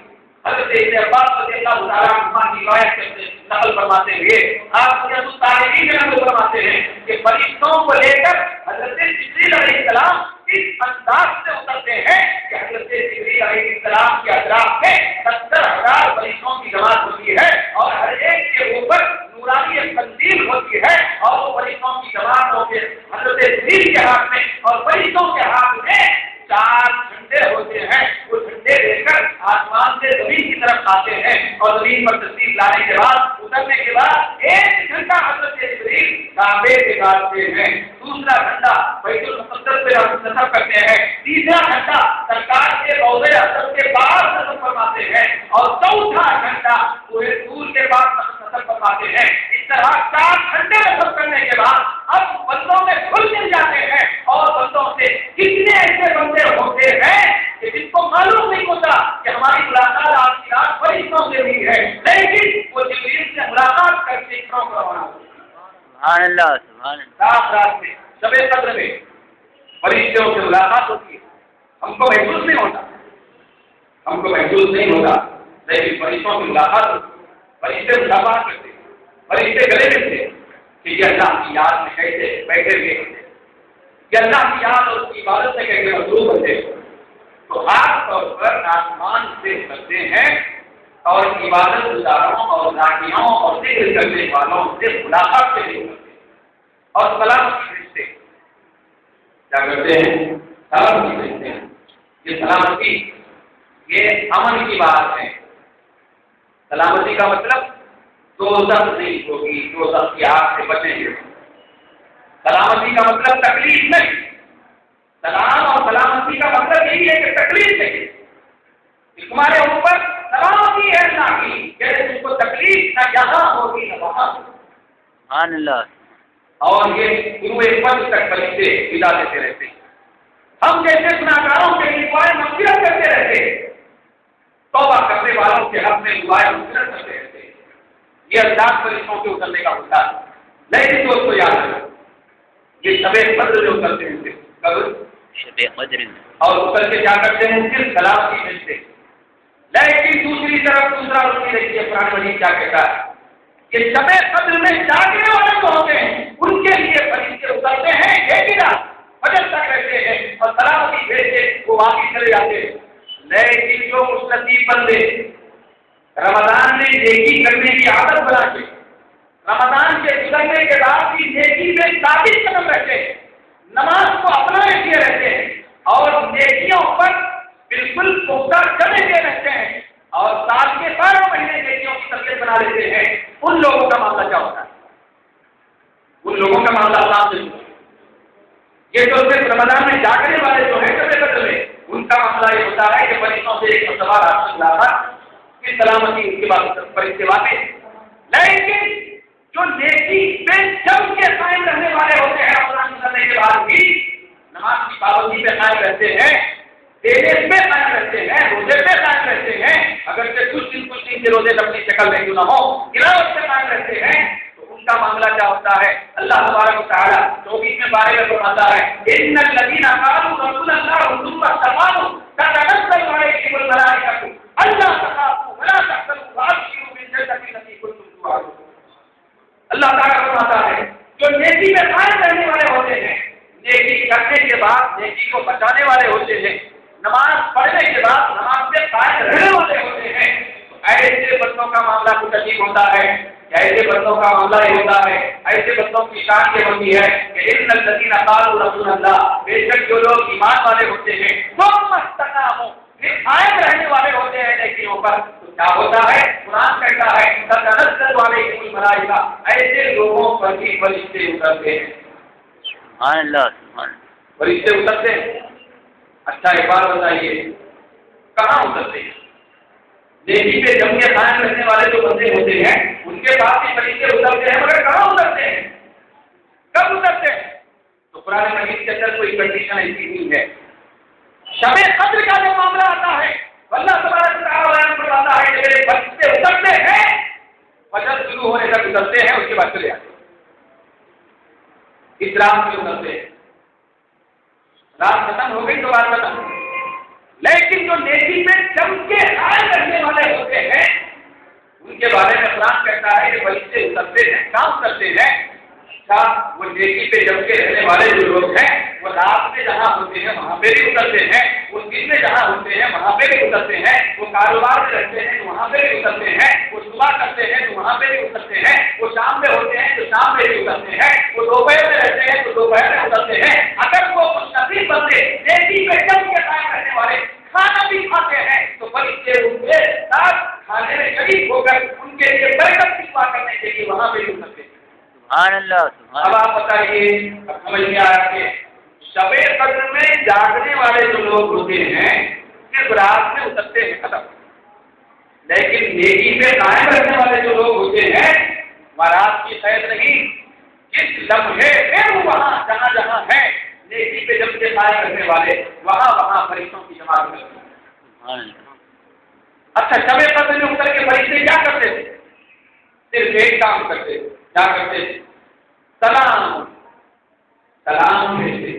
حضرت ابن عباس رضی اللہ تعالیٰ عنہ کی روایت سے نقل فرماتے ہوئے آپ مجاہدین کے نقل فرماتے ہیں کہ فرشتوں کو لے کر حضرت جبرائیل علیہ السلام اس انداز سے اترتے ہیں کہ حضرت جبرائیل علیہ السلام کے اطراف میں 70,000 فرشتوں کی جماعت ہوتی ہے اور ہر ایک کے اوپر نورانی ایک تنظیم ہوتی ہے اور وہ فرشتوں کی جماعت ہو کے حضرت جبریل کے ہاتھ میں اور فرشتوں کے ہاتھ میں 4 جھنڈے ہوتے ہیں. وہ جھنڈے لے کر آسمان سے زمین کی طرف آتے ہیں اور زمین پر تشریف لانے کے بعد اترنے کے بعد 1 گھنٹہ حضرت جبریل کعبے نکالتے ہیں, دوسرا گھنٹہ بیت المقدس پہ نصب کرتے ہیں, تیسرا گھنٹہ سرکار کے روضے اطہر کے بعد نصب فرماتے ہیں اور چوتھا گھنٹہ کوہ طور کے بعد نصب فرماتے ہیں. اس طرح 4 گھنٹے نصب کرنے کے بعد اب بندوں میں کھل مل جاتے ہیں اور بندوں سے کتنے ایسے بندے ہوتے ہیں کہ جن کو معلوم نہیں ہوتا کہ ہماری ملاقات آج کی رات فرشتوں سے ہوئی ہے, لیکن وہ جبریل سے ملاقات کر کے کیوں کروانا. سبحان اللہ سبحان اللہ. رات رات میں شب قدر میں فرشتوں سے ملاقات ہوتی ہے. ہم کو محسوس نہیں ہوتا, لیکن فرشتوں سے ملاقات ہوتی ہے. فرشتے ملاقات کرتے ہیں, فرشتے گلے ملتے ہیں کہ یہ اللہ کی یاد میں کیسے بیٹھے ہوئے ہوتے ہیں, کہ اللہ کی یاد اور اس کی عبادت سے کیسے مصروف ہوتے ہیں. تو خاص طور پر آسمان سے اترتے ہیں اور عبادت گزاروں اور راکیوں اور ذکر کرنے والوں سے ملاقات کے لیے کرتے ہیں اور سلامتی بھیجتے ہیں. کیا کرتے ہیں؟ سلامتی بھیجتے ہیں. یہ سلامتی یہ امن کی بات ہے. سلامتی کا مطلب دوزخ نہیں ہوگی, دوزخ کی آگ سے بچیں گے. سلامتی کا مطلب تکلیف نہیں. سلام اور سلامتی کا مطلب یہی ہے کہ تکلیف نہیں. تمہارے اوپر سلامتی ہے اللہ کی, جیسے تم کو تکلیف نہ یہاں ہوگی نہ وہاں. سبحان اللہ. اور یہ گروہ پنج تک فرشتے ودا دیتے رہتے ہیں. ہم جیسے گناہگاروں کے لیے دعائیں مغفرت کرتے رہتے ہیں, توبہ کرنے والوں کے حق میں دعائیں مغفرت کرتے رہتے ہیں. یہ اللہ فرشتوں کے اترنے کا ہوتا ہے. لیکن دوست کو یاد رکھو, یہ شب قدر جو اترتے ہیں قبر شب قدر اور اتر کے کیا کرتے ہیں, صرف سلامتی بھیجتے ہیں. لیکن دوسری طرف دوسرا روشنی رہتی ہے. قرآن مجید کیا کہتا ہے کہ شب قدر میں جاگنے والے جو ہوتے ہیں ان کے لیے فرشتے اترتے ہیں, ایک ہی رات فجر تک رہتے ہیں اور سلامتی بھیج کے وہ واپس چلے جاتے ہیں. لیکن جو مستقیم بندے رمضان میں نیکی کرنے کی عادت بنا کے رمضان کے گزرنے کے بعد بھی نیکی میں ثابت قدم رہتے ہیں, نماز کو اپنا کیے رہتے ہیں اور نیکیوں پر بالکل پختہ چلے ہوئے رہتے ہیں اور سال کے 12 مہینے نیکیوں کی تربیت بنا لیتے ہیں, ان لوگوں کا معاملہ کیا ہوتا ہے؟ ان لوگوں کا معاملہ اللہ سے ہوتا ہے. یہ جو صرف رمضان میں جاگنے والے جو ہیں کبھی بدل میں ان کا معاملہ یہ ہوتا ہے کہ فرشتوں سے ایک مرتبہ رات میں لاتا کہ سلامتی اس کے بعد فرشتے واقع. لیکن جو نیکی پہ جم کے قائم رہنے والے ہوتے ہیں رمضان گزرنے کے بعد بھی نماز کی پابندی پہ قائم رہتے ہیں, دینے پہ قائم رہتے ہیں, روزے پہ قائم رہتے ہیں, اگر سے کچھ دن کے روزے اپنی شکل میں کیوں نہ ہو تلاوت پہ قائم رہتے ہیں, تو ان کا معاملہ کیا ہوتا ہے؟ اللہ تبارک و تعالیٰ 24ویں پارے میں فرماتا ہے ان الذین قالوا ربنا اللہ ثم استقاموا تتنزل علیہم الملائکۃ الا تخافوا ولا تحزنوا وابشروا بالجنۃ التي کنتم توعدون. اللہ تعالیٰ فرماتا ہے جو نیکی میں قائم رہنے والے ہوتے ہیں, نیکی کرنے کے بعد نیکی کو بچانے والے ہوتے ہیں, نماز پڑھنے کے بعد نماز سے قائم رہنے والے ہوتے ہیں, تو ایسے بندوں کا معاملہ کچھ عجیب ہوتا ہے. ایسے بندوں کا معاملہ یہ ہوتا ہے, ایسے بندوں کی شان یہ ہوتی ہے کہ ان الذین قالوا ربنا اللہ, بے شک جو لوگ ایمان والے ہوتے ہیں ثم استقاموا, پھر قائم رہنے والے ہوتے ہیں نیکیوں پر, تو کیا ہوتا ہے؟ قرآن کہتا ہے تتنزل علیہم الملائکہ, ایسے لوگوں پر بھی فرشتے اترتے ہیں. سبحان اللہ سبحان اللہ. فرشتے اترتے ہیں. اچھا ایک بات بتائیے, کہاں اترتے ہیں؟ نیکی پہ جم کے قائم رہنے والے جو بندے ہوتے ہیں ان کے پاس بھی فرشتے اترتے ہیں, مگر کہاں اترتے ہیں؟ کب اترتے ہیں؟ تو قرآن مجید کے اندر کوئی کنڈیشن ایسی نہیں ہے. شب قدر کا جو معاملہ آتا ہے اللہ تبارک و تعالیٰ بیان فرماتا ہے کہ میرے فرشتے اترتے ہیں, فجر شروع ہونے تک اترتے ہیں, اس کے بعد چلے جاتے ہیں. اس رات میں اترتے ہیں, رات ختم ہو گئی تو رات ختم. لیکن جو نیکی پہ جم کے قائم رہنے والے ہوتے ہیں ان کے بارے میں قرآن کہتا ہے کہ فرشتے اترتے ہیں. کہاں اترتے ہیں؟ اچھا وہ نیکی پہ جم کے رہنے والے جو لوگ ہیں وہ رات میں جہاں ہوتے ہیں وہاں پہ بھی اترتے ہیں، وہ دن میں جہاں ہوتے ہیں وہاں پہ بھی اترتے ہیں، وہ کاروبار میں رہتے ہیں تو وہاں پہ بھی اترتے ہیں، وہ صبح کرتے ہیں تو وہاں پہ بھی اترتے ہیں، وہ شام میں ہوتے ہیں تو شام میں بھی اترتے ہیں، وہ دوپہر میں رہتے ہیں تو دوپہر میں اترتے ہیں۔ اگر وہ خوش نصیب بندے نیکی پہ جم کے قائم رہنے والے کھانا بھی کھاتے ہیں تو فرشتے ان کے ساتھ کھانے میں شریک ہو کر ان کے لیے برکت کی دعا کرنے کے لیے وہاں پہ اترتے ہیں۔ سبحان اللہ سبحان اب آپ بتائیے، اب سمجھ میں آیا کہ شب قدر میں جاگنے والے جو لوگ ہوتے ہیں صرف رات میں اترتے ہیں، ختم، لیکن نیکی پہ قائم رہنے والے جو لوگ ہوتے ہیں وہ رات کی قید نہیں، جس لمحے پہ وہ وہاں جہاں جہاں ہے نیکی پہ جب سے قائم رہنے والے وہاں فرشتوں کی جماعت کرتے ہیں۔ سبحان اللہ۔ اچھا شب قدر میں اتر کے فرشتے کیا کرتے تھے؟ صرف ایک کام کرتے، کیا کرتے؟ سلام بھیجتے۔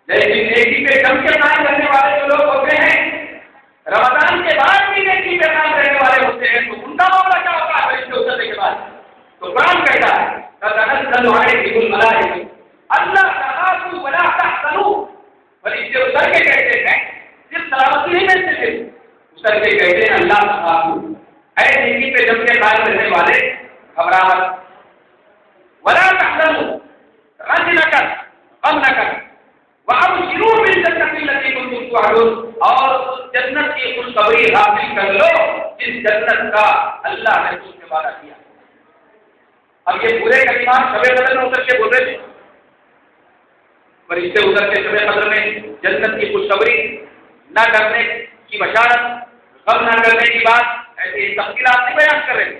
لیکن نیکی پہ جم کے قائم رہنے والے جو لوگ ہوتے ہیں رمضان کے بعد بھی نیکی پہ قائم رہنے والے ہوتے ہیں تو ان کا معاملہ کیا ہوتا ہے فرشتے اترنے کے بعد؟ تو قرآن کہتا ہے تتنزل علیہم الملائکہ اللہ تخافوا ولا تحزنوا، فرشتے اتر کے کہتے ہیں صرف سلامتی ہی ملتے تھے، اتر کے کہتے ہیں اللہ تخافوا، اے نیکی پہ جم کے قائم رہنے والے گھبرا مت، ولا تحزنوا، رنج نہ کر، غم نہ کر، وابشروا بالجنة التي كنتم توعدون، اور اس جنت کی خوشخبری حاصل کر لو جس جنت کا اللہ نے تم سے وعدہ کیا۔ اب یہ پورے کلمات شب قدر میں اتر کے بول رہے تھے، فرشتے اتر کے شب قدر میں جنت کی خوشخبری نہ کرنے کی بشارت، غم نہ کرنے کی بات، ایسی تفصیلات نہیں بیان کر رہے تھے،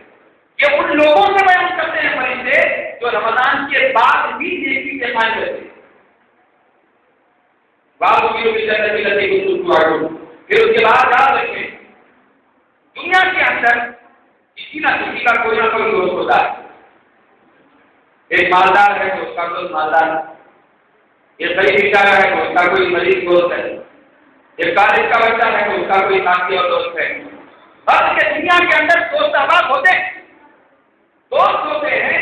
یہ ان لوگوں سے بیان کرتے ہیں فرشتے جو رمضان کے بعد بھی نیکی سے قائم رہتے ہیں۔ پھر اس کے بعد یاد رکھیں دنیا کے اندر کسی نہ کسی کا کوئی نہ کوئی دوست ہوتا ہے، ایک مالدار ہے تو اس کا دوست مالدار ہے، ایک غریب بیچارہ ہے تو اس کا کوئی مریض دوست ہے، ایک کالج کا بچہ ہے تو اس کا کوئی ساتھی اور دوست ہے۔ بس کہ دنیا کے اندر دوست احباب ہوتے ہیں،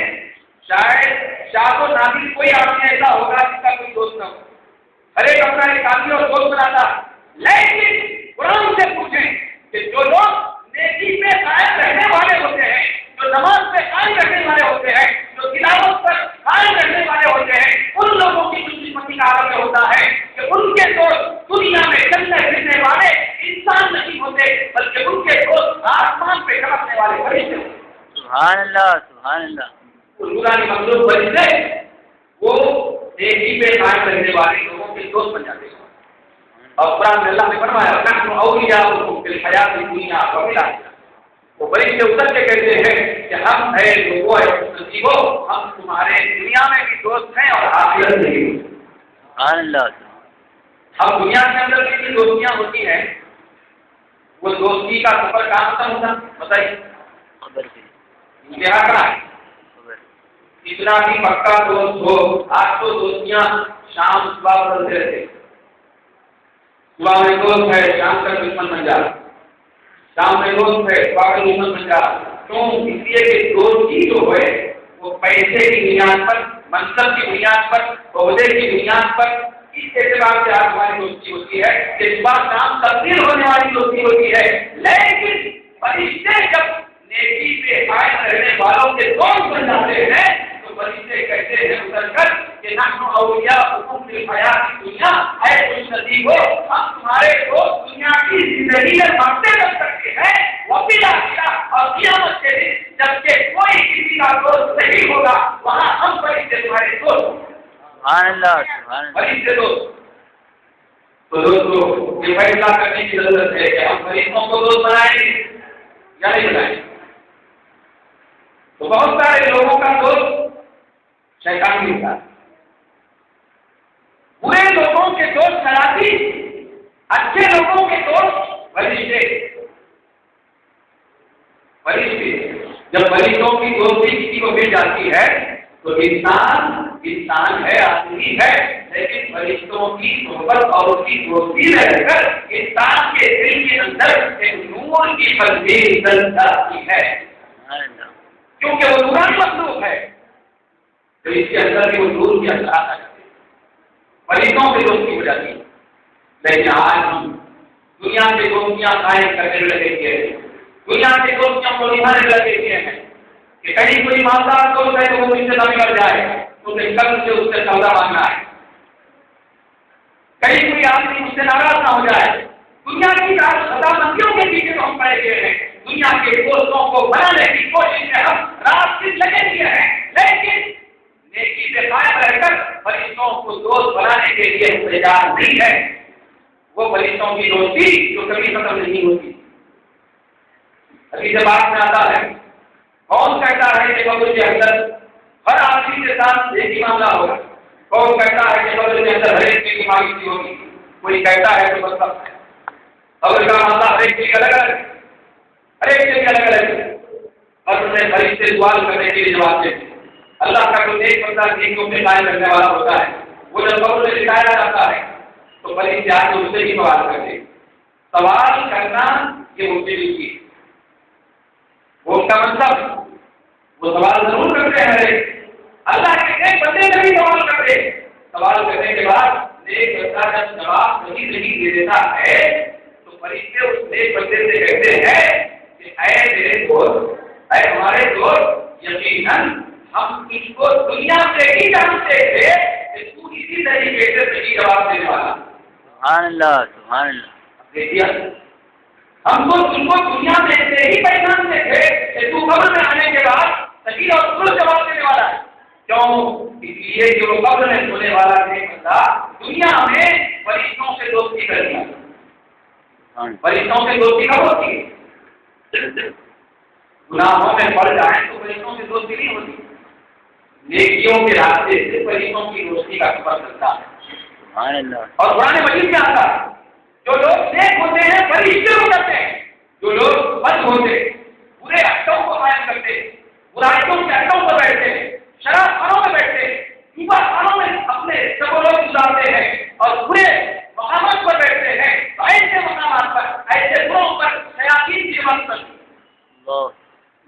شاید شاہ و نادر کوئی آدمی ایسا ہوگا جس کا کوئی دوست نہ ہو، ہر ایک اپنا ایک آدمی اور دوست بناتا، لیکن قرآن سے پوچھیں کہ جو لوگ نیکی پہ قائم رہنے والے ہوتے ہیں، جو نماز پہ قائم رہنے والے ہوتے ہیں، جو تلاوت پر قائم رہنے والے ہوتے ہیں، ان لوگوں کی خوشقسمتی کا عالم میں ہوتا ہے کہ ان کے دوست دنیا میں چلنے پھرنے والے انسان نہیں ہوتے بلکہ ان کے دوست آسمان پہ چمکنے والے فرشتے ہوتے ہیں۔ سبحان اللہ سبحان اللہ۔ نورانی مخلوق فرشتے وہ نیکی پہ قائم رہنے والے لوگوں کے دوست بن جاتے ہیں، اور قرآن میں اللہ نے فرمایا نحن اولیاؤکم فی الحیات الدنیا وفی الآخرہ، وہ فرشتے اتر کے کہتے ہیں کہ ہم اے لوگوں اے نصیبو ہم تمہارے دنیا میں بھی دوست ہیں اور آخرت میں بھی۔ سبحان اللہ۔ اب دنیا کے اندر کتنی دوستیاں ہوتی ہیں، وہ دوستی کا سفر کہاں ختم ہوتا بتائیے؟ خبر کی انتہا کہاں ہے؟ خبر۔ اتنا بھی پکا دوست ہو، آج تو دوستیاں شام صبح بدلتے رہتے، صبح میں دوست ہے شام تک دشمن بن جا، شام میں دوست ہے صبح میں دشمن بن جا، کیوں؟ اس لیے کہ دوستی جو ہے وہ پیسے کی بنیاد پر، منصب کی بنیاد پر، عہدے کی بنیاد پر، اس اعتبار سے آپ ہماری دوستی ہوتی ہے کہ صبح شام تبدیل ہونے والی دوستی ہوتی ہے، لیکن فرشتے جب نیکی پہ قائم رہنے والوں کے دوست بن جاتے ہیں تو فرشتے کہتے ہیں اتر کر کہ نحن اولیاؤکم فی الحیات الدنیا، اے خوش نصیب ہو ہم تمہارے دوست دنیا کی زندگی میں بڑھتے رہ سکتے ہیں، وفی الآخرہ اور قیامت کے دن جبکہ کوئی کسی کا دوست نہیں ہوگا وہاں ہم فرشتے تمہارے دوست۔ سبحان اللہ سبحان اللہ۔ فرشتے دوست۔ تو دوستو یہ فیصلہ کرنے کی ضرورت ہے کہ ہم فرشتوں کو دوست بنائیں گے یا نہیں بنائیں گے؟ تو بہت سارے لوگوں کا دوست شیطان بھی ہوتا ہے، برے لوگوں کے دوست شرابی، اچھے لوگوں کے دوست فرشتے۔ جب فرشتوں کی دوستی کسی کو مل جاتی ہے تو انسان ہے، آدمی ہے، لیکن فرشتوں کی صحبت اور اس کی دوستی رہ کر انسان کے دل کے اندر ایک نور کی تبدیل جاتی ہے، کیونکہ وہ نورانی مخلوق ہے۔ تو اس کے اندر بھی وہ نور کی اثرات آ جاتے ہیں، فرشتوں سے دوستی ہو جاتی ہے۔ لیکن آج ہم دنیا سے دوستیاں قائم کرنے لگے ہوئے ہیں، دنیا سے دوستیوں کو نبھانے لگے ہوئے ہیں کہ کہیں کوئی مالدار دوست ہے تو وہ اس سے نہ بگڑ جائے، اسے قبل سے اس سے سودا مانگنا ہے، کہیں کوئی آدمی مجھ سے ناراض نہ ہو جائے۔ دنیا کی خدامندیوں کے پیچھے ہم پڑے ہوئے ہیں، دنیا کے دوستوں کو بنانے کی کوشش میں ہم رات دن لگے ہوئے ہیں، لیکن نیکی سے قائم رہ کر فرشتوں کو دوست بنانے کے لیے تیار نہیں ہے۔ وہ فرشتوں کی دوستی جو کبھی ختم نہیں ہوتی۔ ابھی جب بات میں آتا ہے، کون کہتا ہے کہ قبر کے اندر ہر آدمی کے ساتھ ایک ہی معاملہ ہوگا، کون کہتا ہے کہ قبر کے اندر ہر ایک کی بیماری سی ہوگی، کوئی کہتا ہے کہ بس قبر کا معاملہ ہر ایک کی الگ الگ، ہر ایک کے الگ الگ ہے۔ قبر میں فرشتے سوال کرنے کے لیے جواب دیتے ہیں۔ اللہ کا جو ایک بندہ نیکیوں میں قائم کرنے والا ہوتا ہے، وہ جب قبر میں لٹایا جاتا ہے تو فرشتے آ کے اس سے ہی سوال کرتے ہیں۔ سوال کرنا یہ ان کی ڈیوٹی ہے، وہ ان کا مطلب وہ سوال ضرور کرتے ہیں۔ اللہ کے ایک بندے سے بھی سوال کرتے، سوال کرنے کے بعد ایک بندہ جب جواب نہیں دے دیتا ہے تو فرشتے اس ایک بندے سے کہتے ہیں کہ اے میرے دوست، اے ہمارے دوست، یقیناً ہم اس کو دنیا سے ہی جانتے تھے کہ تو اسی طریقے سے صحیح جواب دینے والا۔ سبحان اللہ، سبحان اللہ۔ دیکھیے، ہم کو تم کو دنیا میں سے ہی پہچانتے تھے کہ تو قبر میں آنے کے بعد صحیح اور درست جواب دینے والا ہے۔ کیوں؟ اس لیے کہ وہ قبر میں سونے والا ایک بندہ دنیا میں فرشتوں سے دوستی کر لیا۔ فرشتوں سے دوستی کب ہوتی ہے؟ گناہوں میں پڑ جائیں تو فرشتوں سے دوستی نہیں ہوتی، نیکیوں کے راستے سے فرشتوں کی دوستی کا سفر کرتا ہے۔ سبحان اللہ۔ اور قرآن مجید میں آتا ہے جو لوگ نیک ہوتے ہیں فرشتے کو کرتے ہیں، جو لوگ بد ہوتے برے اڈوں کو قائم کرتے، برائیوں کے اڈوں پر بیٹھتے ہیں، شراب خانوں میں بیٹھتے ہیں، جوا خانوں میں اپنے سبولوں گزارتے ہیں اور برے مقامات پر بیٹھتے ہیں، تو ایسے مقامات پر ایسے گروہوں پر شیاطین کی جماعت کرتی ہے،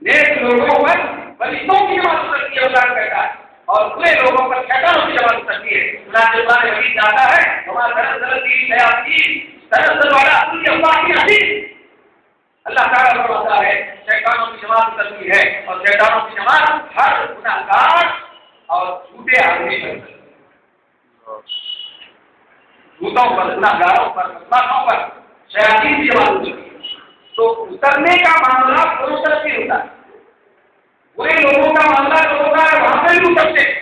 نیک لوگوں پر فرشتوں کی جماعت کرتی ہے، اللہ کہتا ہے، اور برے لوگوں پر شیطانوں کی جماعت کرتی ہے۔ قرآن مجید آتا ہے ہمارا اللہ تعالیٰ فرماتا ہے شیطانوں کی جماعت کرتی ہے، اور شیطانوں کی جماعت ہر گناہگار اور جھوٹے آدمی کرتی ہے، جھوٹوں پر، گناہگاروں پر، بدماشوں پر شیاطین کی جماعت کرتی ہے۔ تو اترنے کا معاملہ دونوں طرف سے ہوتا ہے، برے لوگوں کا معاملہ جو ہوتا ہے وہاں پہ بھی اترتے ہیں،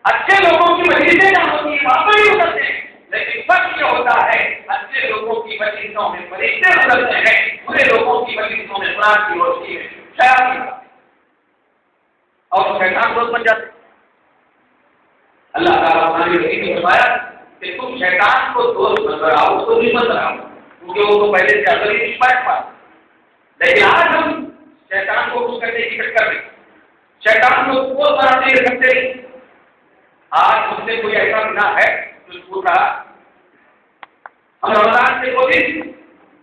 اچھے لوگوں کی مجلسیں جہاں ہوتی ہیں وہاں پہ بھی اترتے ہیں، لیکن فرق یہ ہوتا ہے اچھے لوگوں کی مجلسوں میں فرشتے اترتے ہیں، برے لوگوں کی مجلسوں میں قرآن کی روشنی میں شیاطین اور شیطان دوست بن جاتے ہیں۔ اللہ تعالیٰ ہماری رسول نے فرمایا کہ تم شیطان کو دوست مت بناؤ، اس کو بھی مت بناؤ، کیونکہ وہ تو پہلے سے اصل ہی لیکن آج ہم شیطان کو خوش کرنے کی کوشش کر رہے ہیں، شیطان کو دوست بنانے کی رکھتے ہیں۔ آج مجھ سے کوئی ایسا گناہ ہے جو چھوٹ رہا، ہم رمضان سے کوشش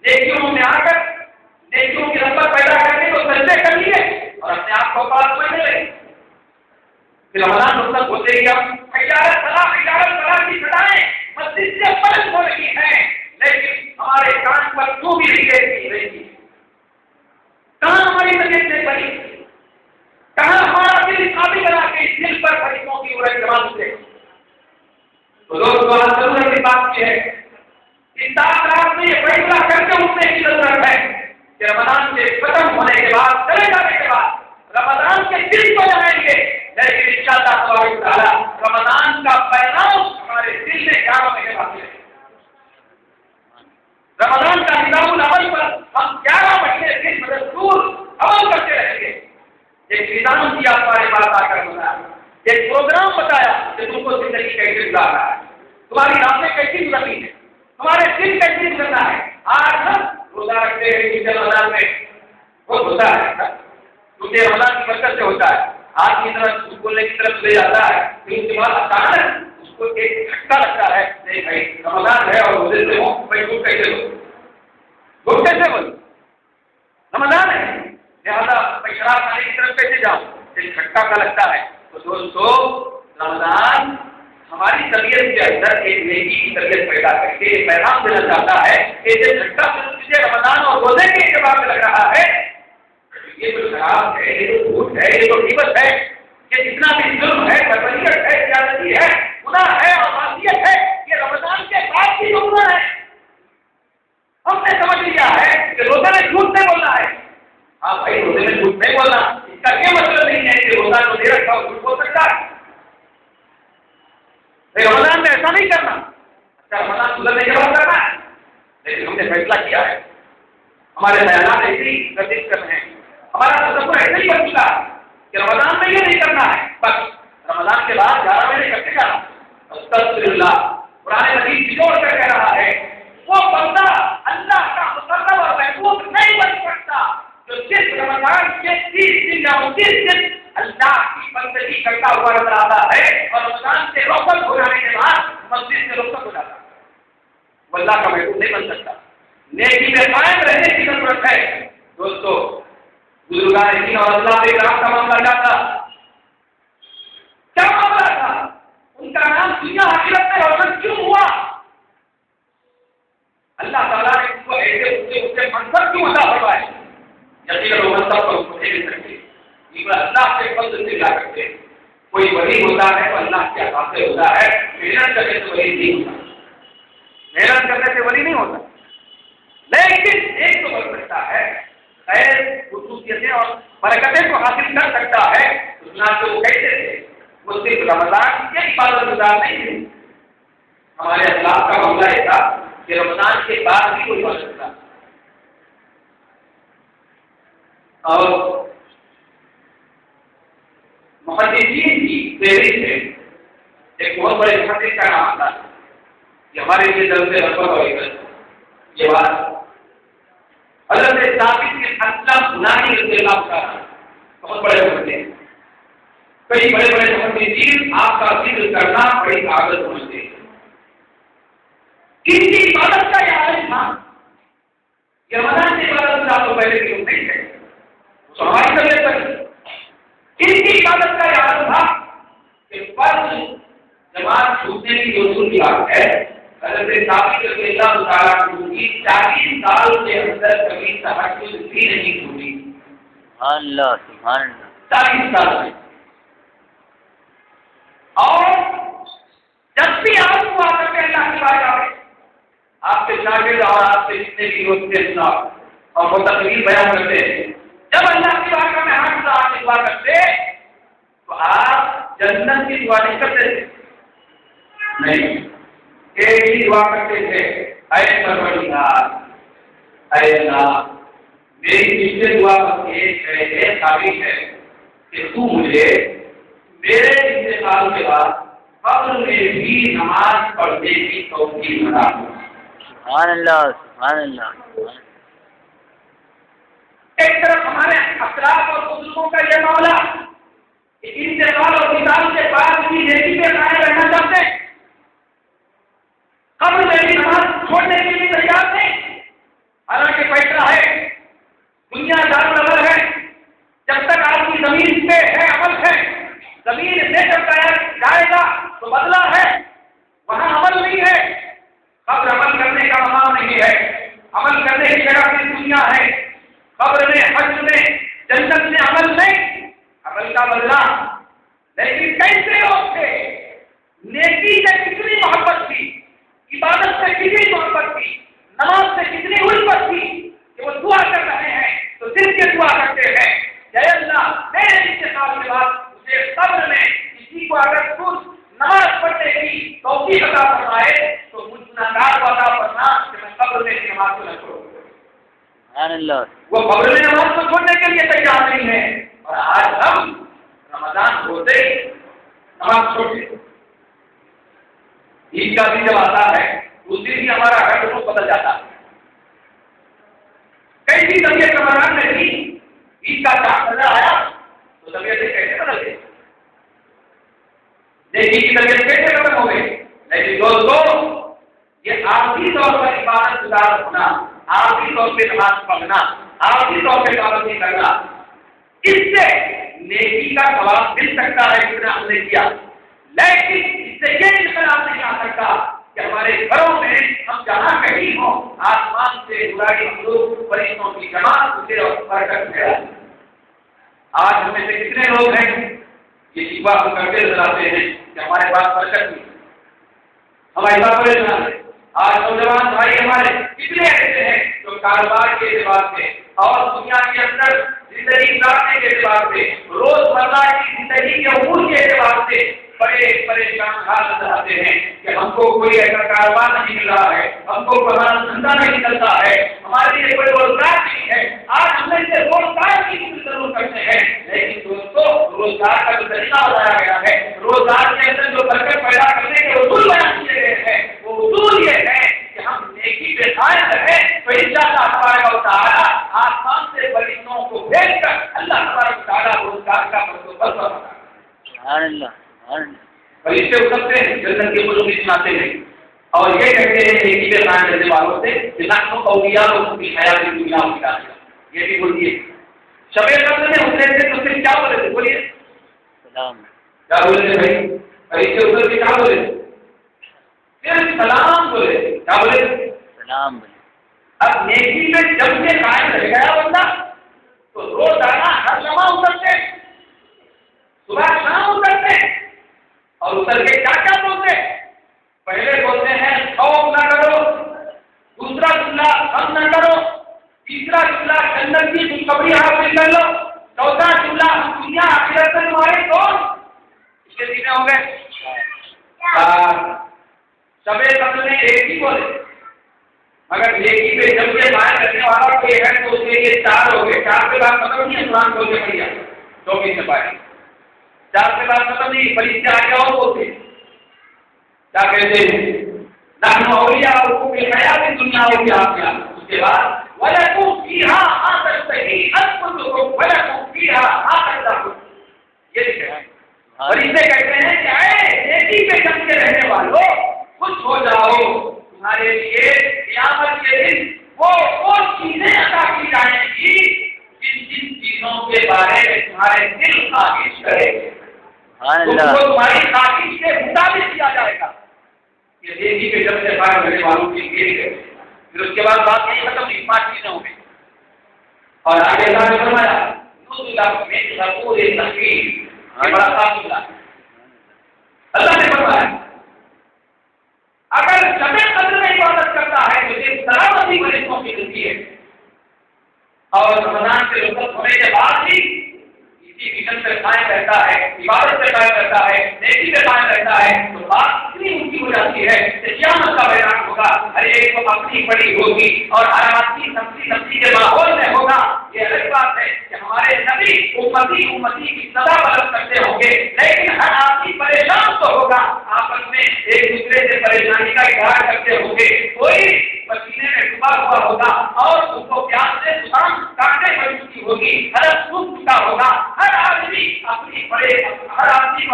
نیکیوں میں آ کر نیکیوں کی رغبت پیدا کرنے کو سجدے کر لیے اور اپنے آپ کو پاک سمجھنے لگے، پھر رمضان مطلب ہوتے ہی ہم سلام کی سدائیں مسجد سے بلند ہو رہی ہیں، لیکن ہمارے کان پر کیوں بھی نہیں رہی، کہاں ہماری طبیعت سے بنی، کہاں ہمارا دل قابل بنا کے دل پر فرشتوں کی عورت جمع سے تو لوگ ضرور کی بات کی ہے، اس رات میں یہ فیصلہ کر کے اٹھنے کی ضرورت ہے کہ رمضان کے ختم ہونے کے بعد، چلے جانے کے بعد رمضان کے دل کو جائیں گے، لیکن انشاءاللہ تبارک تعالیٰ رمضان کا پیغام ہمارے دل میں 11 مہینے باقی ہے۔ رمضان کا نظام العمل پر ہم 11 مہینے دن بدستور عمل کرتے رہیں گے۔ ایک نظام کیا ہمارے پاس آ کر بتایا، ایک پروگرام بتایا کہ تم کو زندگی کیسے گزارنا ہے، تمہاری راتیں کیسی گزرنی ہے، تمہارے دن کیسے گزرنا ہے۔ آج ہم روزہ رکھتے ہیں کسی رمضان میں بہت ہوتا ہے کیونکہ رمضان کی برکت سے ہوتا ہے، آج کی طرف بولنے کی طرف لے جاتا ہے، پھر اس کے بعد اچانک اس کو ایک جھٹکا لگتا ہے، نہیں بھائی رمضان ہے اور روزے سے ہوں، بھائی جھوٹ کیسے بولو، جھوٹ کیسے بولو، رمضان ہے لہٰذا میں شراب کھانے کی طرف کیسے جاؤں، ایک جھٹکا کا لگتا ہے تو دوستو رمضان ہماری طبیعت کے اندر ایک نیکی کی طبیعت پیدا کر کے ایک پیغام دینا چاہتا ہے کہ یہ جھٹکا مجھے رمضان اور روزے کے اعتبار سے لگ رہا ہے، یہ تو شراب ہے، یہ تو جھوٹ ہے، یہ تو غیبت ہے، یہ جتنا بھی ظلم ہے، بربریت ہے، زیادتی ہے، گناہ ہے اور معصیت ہے، یہ رمضان کے بعد کی گناہ ہے۔ ہم نے سمجھ لیا ہے کہ روزے میں جھوٹ نہیں بولنا ہے۔ ہاں بھائی روزے میں جھوٹ نہیں بولنا، اس کا یہ مطلب نہیں ہے کہ روزہ کو دے رکھا ہو جھوٹ بول سکتا ہے۔ رمضان میں ایسا نہیں کرنا، اچھا رمضان گزرنے کے بعد کرنا ہے، لیکن ہم نے فیصلہ کیا ہے، ہمارے بیانات ایسے ہی گردش کر رہے ہیں، ہمارا تصور ایسے ہی بن چکا ہے کہ رمضان میں یہ نہیں کرنا ہے، بس رمضان کے بعد 11 مہینے کرتے جانا۔ استغفر اللہ، قرآن مجید جوڑ کر کہہ رہا ہے وہ بندہ اللہ کا مقرب اور محبوب نہیں بن سکتا جو صرف رمضان کے 30 دن یا 29 دن اللہ کی بندگی کرتا ہوا نظر آتا ہے اور رمضان سے رخصت ہو جانے کے بعد مسجد سے رخصت ہو جاتا ہے، وہ اللہ کا محبوب نہیں بن سکتا۔ نیکی میں قائم رہنے کی ضرورت ہے۔ دوستو بزرگان دین اور اللہ کے کرام کا معاملہ کیا تھا؟ کیا معاملہ تھا؟ ان کا نام دنیا آخرت میں روشن کیوں ہوا؟ اللہ تعالیٰ نے ان کو ایسے منصب کیوں عطا فرمائے؟ یقیناً وہ منصب پر اس کو دے نہیں سکتے، اللہ کے فضل سے لا کرتے۔ کوئی ولی ہوتا ہے تو اللہ کے عطا سے ہوتا ہے، محنت کرنے سے ولی نہیں ہوتا، محنت کرنے سے ولی نہیں ہوتا، لیکن ایک تو بن سکتا ہے خیر خصوصیتیں اور برکتیں کو حاصل کر سکتا ہے۔ تو وہ کہتے تھے وہ صرف رمضان کی عبادت گزار نہیں تھے، ہمارے اخلاق کا معاملہ یہ تھا کہ رمضان کے بعد بھی کوئی عبادت تھا۔ اور محدثین کی تحریر سے ایک بہت بڑے محدث کا نام آتا ہے، کہ ہمارے لیے درد رغبت اور عزت یہ بات حضرت ثابت بن اسلم بنانی رضی اللہ عنہ بہت بڑے محدث ہیں، کئی بڑے بڑے محدثین آپ کا ذکر کرنا بڑی عادت سمجھتے ہیں۔ ان کی عبادت کا یہ عالم تھا، یہ رمضان کی عبادت سے آپ کو پہلے کے لوگ نہیں تھے، تو ہماری طبیعت پر ان کی عبادت کا یہ عالم تھا کہ فرض جماعت چھوٹنے کی جو اصول کی بات ہے، حضرت ثابت رضی اللہ تعالیٰ عنہ کی 40 سال کے اندر کبھی تہجد بھی نہیں چھوٹی۔ سبحان اللہ سبحان اللہ، 40 سال میں، اور جب بھی آپ کو آ کر کے اللہ کی بات آئے، آپ کے شاگرد اور آپ کے جتنے بھی دوست اور متقین بیان کرتے ہیں، جب اللہ کی بات میں ہاتھ سے آپ کی دعا کرتے تو آپ جنت کی دعا نہیں کرتے تھے، نہیں، ایک ہی دعا کرتے تھے، اے پروردگار، اے اللہ میری پچھلے دعا پر ایک قابل ہے کہ تو مجھے میرے انتقال کے بعد قبر میں بھی نماز پڑھنے کی توفیق عطا فرما۔ سبحان اللہ سبحان اللہ۔ ایک طرف ہمارے افراد اور بزرگوں کا یہ معاملہ انتقال اور وصال کے بعد بھی نیکی پہ قائم رہنا چاہتے ہیں، قبر میں بھی نماز چھوڑنے کے لیے تیار نہیں، حالانکہ فیصلہ ہے دنیا دار ہے، جب تک آپ کی زمین پہ ہے عمل ہے، زمین سے جب جائے گا تو بدلہ ہے، وہاں عمل نہیں ہے، قبر عمل کرنے کا مقام نہیں ہے، عمل کرنے کی جگہ پھر دنیا ہے، قبر میں حج میں جنت میں عمل نہیں، عمل کا بدلہ۔ لیکن کیسے لوگ تھے، نیکی سے کتنی محبت تھی، عبادت سے کتنی محبت تھی، نماز سے کتنی الفت تھی کہ وہ دعا کر رہے ہیں تو دل کے دعا کرتے ہیں کہ اے اللہ میرے انتقال کے بعد مجھے قبر میں کسی کو اگر خود نماز پڑھنے کی توفیق عطا فرمائے تو مجھ گناہگار کو عطا فرما کہ میں قبر میں نماز کو نہ چھوڑوں۔ سبحان اللہ۔ وہ قبر میں نماز کو چھوڑنے کے لیے تیار نہیں ہے، اور آج ہم رمضان ہوتے ہی نماز چھوڑتے، عید کا دن جب آتا ہے اس دن ہی ہمارا گھر کو بدل جاتا ہے۔ کیسی طبیعت رمضان میں تھی، عید کا چاند نظر آیا تو طبیعتیں کیسے بدل گئی، نیکی کی طبیعت کیسے ختم ہو گئی۔ لیکن دوستو یہ آخری طور پر عبادت گزار ہونا، آخری طور پہ نماز پڑھنا، آخری طور پہ پابندی کرنا، اس سے نیکی کا ثواب مل سکتا ہے جتنا ہم نے کیا، لیکن اس سے یہ اختلاف نہیں آ سکتا کہ ہمارے گھروں میں ہم جہاں کہیں ہوں آسمان سے برائی مخلوق فرشتوں کی جماعت اسے اور برکت ملا۔ آج ہمیں سے کتنے لوگ ہیں یہ شفا ہم کرتے نظر آتے ہیں کہ ہمارے پاس برکت نہیں، ہم ایسا پریشان ہیں۔ آج نوجوان بھائی ہمارے کتنے ایسے ہیں جو کاروبار کے اعتبار سے اور دنیا کے اندر زندگی گزارنے کے اعتبار سے روزمرہ کی زندگی کے امور کے اعتبار سے بڑے پریشان حال نظر آتے ہیں کہ ہم کو کوئی ایسا کاروبار نہیں مل رہا ہے، ہم کو ہمارا دھندا نہیں چلتا ہے، ہمارے لیے کوئی روزگار نہیں ہے۔ آج ہم نے سے روزگار کی ضرور کرتے ہیں، لیکن دوستوں روزگار کا جو طریقہ بتایا گیا ہے، روزگار کے اندر جو برکت پیدا کرنے کے اصول بیان کیے گئے ہیں، وہ اصول یہ ہے کہ ہم نیکی پہ قائم رہیں تو انشاءاللہ تبارک و تعالی آسمان سے فرشتوں کو بھیج کر اللہ تبارک و تعالی روزگار کا بندوبست کرتا ہے۔ سبحان اللہ، سبحان اللہ۔ فرشتے اترتے ہیں جنت کے ملک میں سناتے ہیں اور یہ کہتے ہیں نیکی پہ قائم رہنے والوں سے کہ نحن اولیاء کی حیات دنیا و آخرہ، یہ بھی بولیے۔ شب قدر میں اترے تھے تو پھر کیا بولے تھے؟ بولیے سلام، کیا بولے تھے بھائی؟ فرشتے اتر کے کیا بولے تھے؟ پھر سلام بولے تھے، کیا بولے تھے؟ سلام بولے۔ اب نیکی میں جب سے قائم رہ گیا بندہ تو روزانہ ہر لمحہ اترتے، صبح شام اترتے اور اتر کے کیا کیا بولتے؟ پہلے بولتے ہیں خوف نہ کرو، دوسرا جملہ غم نہ کرو، تیسرا جملہ جنت کی خوشخبری حاصل کر لو، چوتھا جملہ ہم دنیا آخرت میں تمہارے کون؟ اس کے تینے ہو گئے شب قدر میں ایک ہی بولے، مگر نیکی پہ جب سے قائم رکھنے والا کوئی ہے تو اس کے لیے چار ہو گئے۔ چار کے بعد ختم نہیں، قرآن بول کے پڑھیا 24 سے پائے، چار کے بعد ختم نہیں، فرشتے آ کے اور بولتے کیا کہتے ہیں؟ نحن اولیاؤکم فی الحیاۃ الدنیا و فی الآخرہ۔ اس کے بعد وَلَکُمْ فِیہَا مَا تَشْتَہِی أَنفُسُکُمْ وَلَکُمْ فِیہَا مَا تَدَّعُونَ۔ یہ لکھا ہے۔ فرشتے کہتے ہیں کہ اے نیکی پہ جم کے رہنے والوں خوش ہو جاؤ، تمہارے لیے قیامت کے دن وہ چیزیں عطا کی جائیں گی جن چیزوں کے بارے میں تمہارے دل خواہش کرے گے، تمہاری خواہش کے مطابق کیا جائے گا۔ یہ نیکی پہ جب سے قائم رہنے والوں کے لیے پھر اس کے بعد بات نہیں ختم، 5 چیزیں ہوں گی اور آگے اللہ نے فرمایا نزلا من غفور رحیم، یہ بڑا خاص ہے۔ اللہ نے فرمایا اگر شب قدر میں عبادت کرتا ہے تو یہ سلامتی فرشتوں کی ملتی ہے اور رمضان سے رخصت ہونے کے بعد بھی اسی مشن سے قائم رہتا ہے، عبادت سے قائم رہتا ہے، نیکی سے قائم رہتا ہے تو بات اتنی اونچی ہو جاتی ہے کہ قیامت کا بیان ہوگا، ہر ایک کو اپنی پڑی ہوگی اور ہر آدمی نفسی کے ماحول میں ہوگا۔ یہ الگ بات ہے کہ ہمارے نبی امتی کی صدا بلند کرتے ہوں گے، لیکن ہر آدمی پریشان تو ہوگا، آپس میں ایک دوسرے سے پریشانی کا اظہار کرتے ہوں گے، کوئی پسینے میں ڈوبا ہوا ہوگا اور اس کو پیاس سے زکام کاٹنے پڑ چکی ہوگی، حلق سوکھ چکا ہوگا، ہر آدمی کو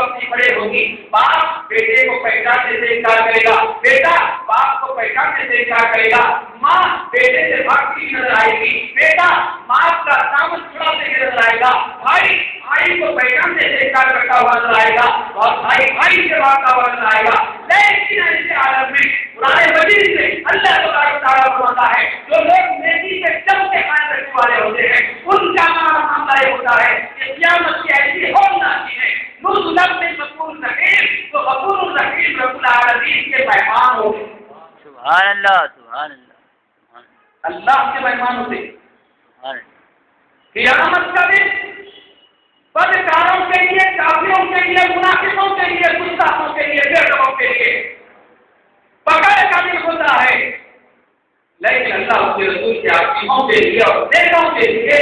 اپنی پڑے ہوگی۔ باپ بیٹے کو پہچاننے سے انکار کرے گا، بیٹا باپ کو پہچاننے سے انکار کرے گا، ماں بیٹے سے بھاگتی نظر آئے گی، بیٹا ماں کا دامن چھڑاتے ہوئے نظر آئے گا، بھائی کو پہچاننے سے انکار کرتا ہوا نظر آئے گا اور بھائی سے بھاگتا ہوا نظر آئے گا۔ لیکن ایسے عالم میں قرآن مجید میں اللہ تبارک تعالیٰ فرماتا ہے جو لوگ نیکی پہ جم کے قائم رکھنے والے ہوتے ہیں ان کا معاملہ یہ ہوتا ہے کہ قیامت کی ایسی ہولناکی ہے نزلا من غفور رحیم، تو غفور الرحیم رب العالمین کے مہمان ہوتے ہیں۔ سبحان اللہ، سبحان اللہ، اللہ کے مہمان ہوتے ہیں۔ سبحان اللہ۔ قیامت کا دن بدکاروں کے لیے، کافروں کے لیے، منافقوں کے لیے، گستاخوں کے لیے، بے ادبوں کے لیے پکڑ کا دن ہوتا ہے، لیکن اللہ اس کے رسول کے عاشقوں کے لیے اور نیکوں کے لیے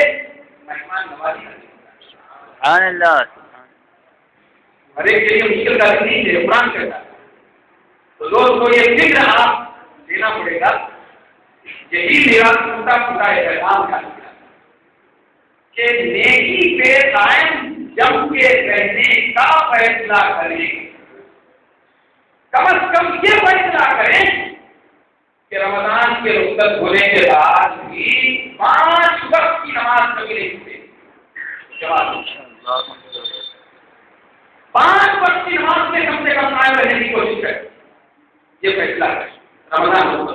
مہمان نوازی کا دن ہوتا ہے۔ سبحان اللہ، ہر ایک کے لیے مشکل کا دن نہیں ہے، قرآن کہتا ہے۔ تو لوگوں کو یہ فکر آپ دینا پڑے گا، یہی میرا ٹوٹا پھوٹا پیغام کا کہ نیکی پہ قائم جم کے رہنے کا فیصلہ کریں، کم از کم یہ فیصلہ کریں کہ رمضان کے رخصت ہونے کے بعد بھی 5 وقت کی نماز کبھی نہیں چھوڑے۔ جواب 5 وقت کی نماز میں کم سے کم قائم رہنے کی کوشش کریں. یہ فیصلہ ہے رمضان کو،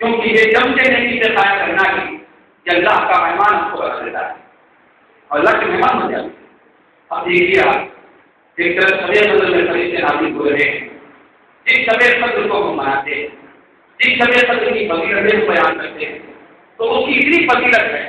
کیونکہ یہ جم کے نہیں سے قائم کرنا ہی کہ اللہ کا مہمان اس کو بنا دیتا ہے اور اللہ کے مہمان بن جاتے ہیں. اب دیکھیے آپ ایک طرف سبے قدر میں فرشتے نازل ہو رہے ہیں، جس سبے قدر کو ہم مناتے ہیں، جس سبے قدر کی فضیلتیں کو بیان کرتے ہیں، تو اس کی اتنی فضیلت ہے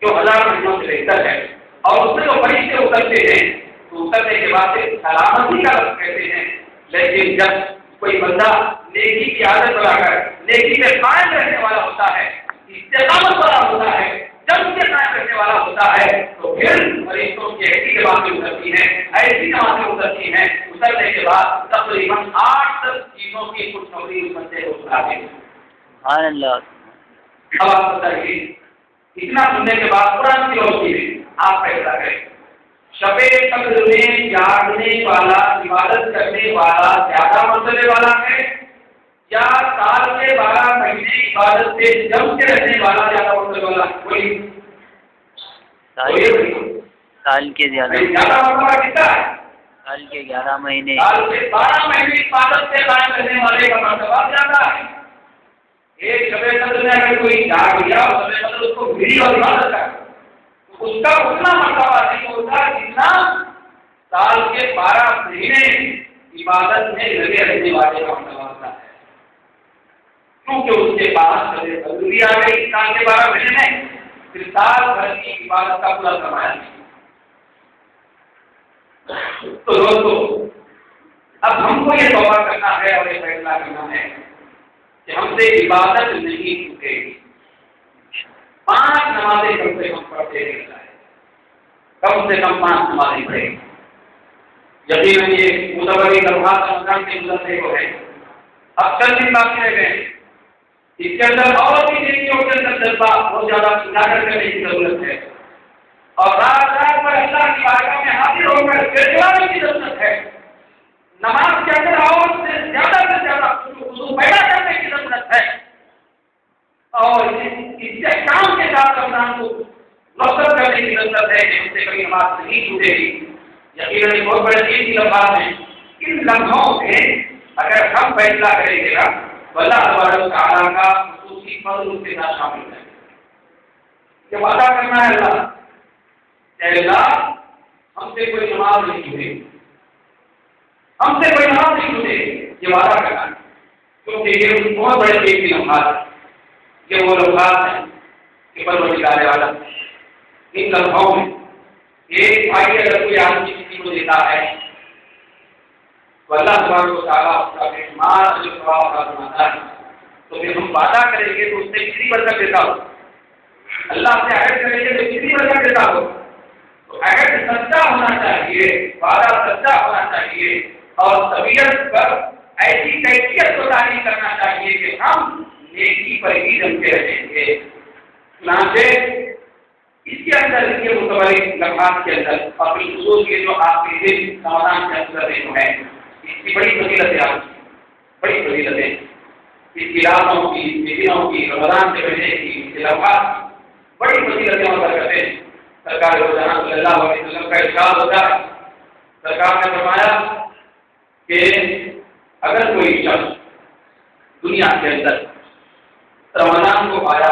جو 1000 مہینوں سے بہتر ہے. اور اس میں جو فرشتے اترتے ہیں تو اترنے کے بعد سلامتی کا لفظ کہتے ہیں. لیکن جب کوئی بندہ نیکی کی عادت بنا کر نیکی میں قائم رہنے والا ہوتا ہے، استقامت والا ہوتا ہے، جب اس کے قائم رہنے والا ہوتا ہے تو پھر فرشتوں کی ایسی نمازیں اترتی ہیں، ایسی نمازیں اترتی ہیں. اترنے کے بعد تقریباً 8 چیزوں کی خوشخبری اس بندے کو سناتے ہیں. سبحان اللہ. اب آپ بتائیے اتنا سننے کے بعد قرآن کی روشنی میں آپ فیصلہ کریں، شب قدر میں جاگنے والا، عبادت کرنے والا زیادہ مرتبے والا ہے یا سال کے 12 مہینے عبادت سے جم کے رہنے والا زیادہ مرتبے والا؟ کوئی سال کے زیادہ مرتبہ کتنا ہے؟ سال کے 11 مہینے، سال کے 12 مہینے عبادت سے قائم رہنے والے کا مرتبہ زیادہ ہے. ایک شب قدر میں اگر کوئی جاگ گیا اور شب قدر اس کو ملی اور عبادت کر تو اس کا اتنا مرتبہ نہیں ہوتا جتنا سال کے 12 مہینے عبادت میں لگے رہنے والے کا مرتبہ ہوتا ہے. کیونکہ اس کے پاس شب قدر بھی آ گئی سال کے 12 مہینے میں، پھر سال بھر کی عبادت کا پورا سرمایہ. تو دوستو اب ہم کو یہ توبہ کرنا ہے اور یہ فیصلہ کرنا ہے کہ ہم سے عبادت نہیں چھوٹے گی. 5 نمازیں کم سے کم پڑھتے رہنا ہے، کم سے کم 5 نمازیں پڑھیں. یقیناً یہ متبادل لمحات رمضان کے گزرنے کو ہے. اب چند دن باقی رہ گئے، اس کے اندر اور بھی نیکیوں کے اندر جذبہ بہت زیادہ اجاگر کرنے کی ضرورت ہے اور رات رات پر اللہ کی بارگاہ میں حاضر ہو کر گڑگڑانے کی ضرورت ہے. نماز کے اندر اور سے زیادہ خضوع پیدا کرنے کی ضرورت ہے اور اس احکام کے ساتھ رمضان کو مقصد کرنے کی ضرورت ہے کہ ہم سے کبھی نماز نہیں چھوٹے گی. یقیناً ایک بہت بڑے چیز کی لمحات ہیں. ان لمحوں میں اگر ہم فیصلہ کریں گے نا تو اللہ تبارک و تعالیٰ کا خصوصی فضل اس کے ساتھ شامل ہے. یہ وعدہ کرنا ہے اللہ کہ اللہ ہم سے کوئی نماز نہیں چھوٹے گی، ہم سے کوئی نماز نہیں چھوٹے گی. یہ وعدہ کرنا ہے کیونکہ یہ بہت بڑے چیز کی لمحات ہیں. یہ وہ لمحات ہیں کہ پروردگار عالم ان لمحوں میں ایک بھائی اگر کوئی آدمی کسی کو دیتا ہے تو اللہ تبارک و تعالیٰ اس کا بے شمار جو ثواب عطا فرماتا ہے. تو پھر ہم وعدہ کریں گے تو اس سے کتنی برکت دیتا ہو، اللہ سے عہد کریں گے تو کتنی برکت دیتا ہو. تو عہد سچا ہونا چاہیے، وعدہ سچا ہونا چاہیے اور طبیعت پر ایسی کیفیت کو تعلیم کرنا چاہیے کہ ہم نیکی پر ہی جم کے رہیں گے. چنانچہ اس کے اندر اس کے متبادل لمحات کے اندر اپنی خصوص کے جو آپ کے دل رمضان کے اندر جو ہے اس کی بڑی فضیلتیں آپ کی بڑی فضیلتیں اس کی راتوں کی، اس کے دنوں کی، رمضان سے پہلے کی، اس کے لمحات کی بڑی فضیلتیں اور برکتیں. سرکار روزانہ صلی اللہ علیہ وسلم کا ارشاد ہوتا ہے، سرکار نے فرمایا کہ اگر کوئی شخص دنیا کے اندر رمضان کو پایا،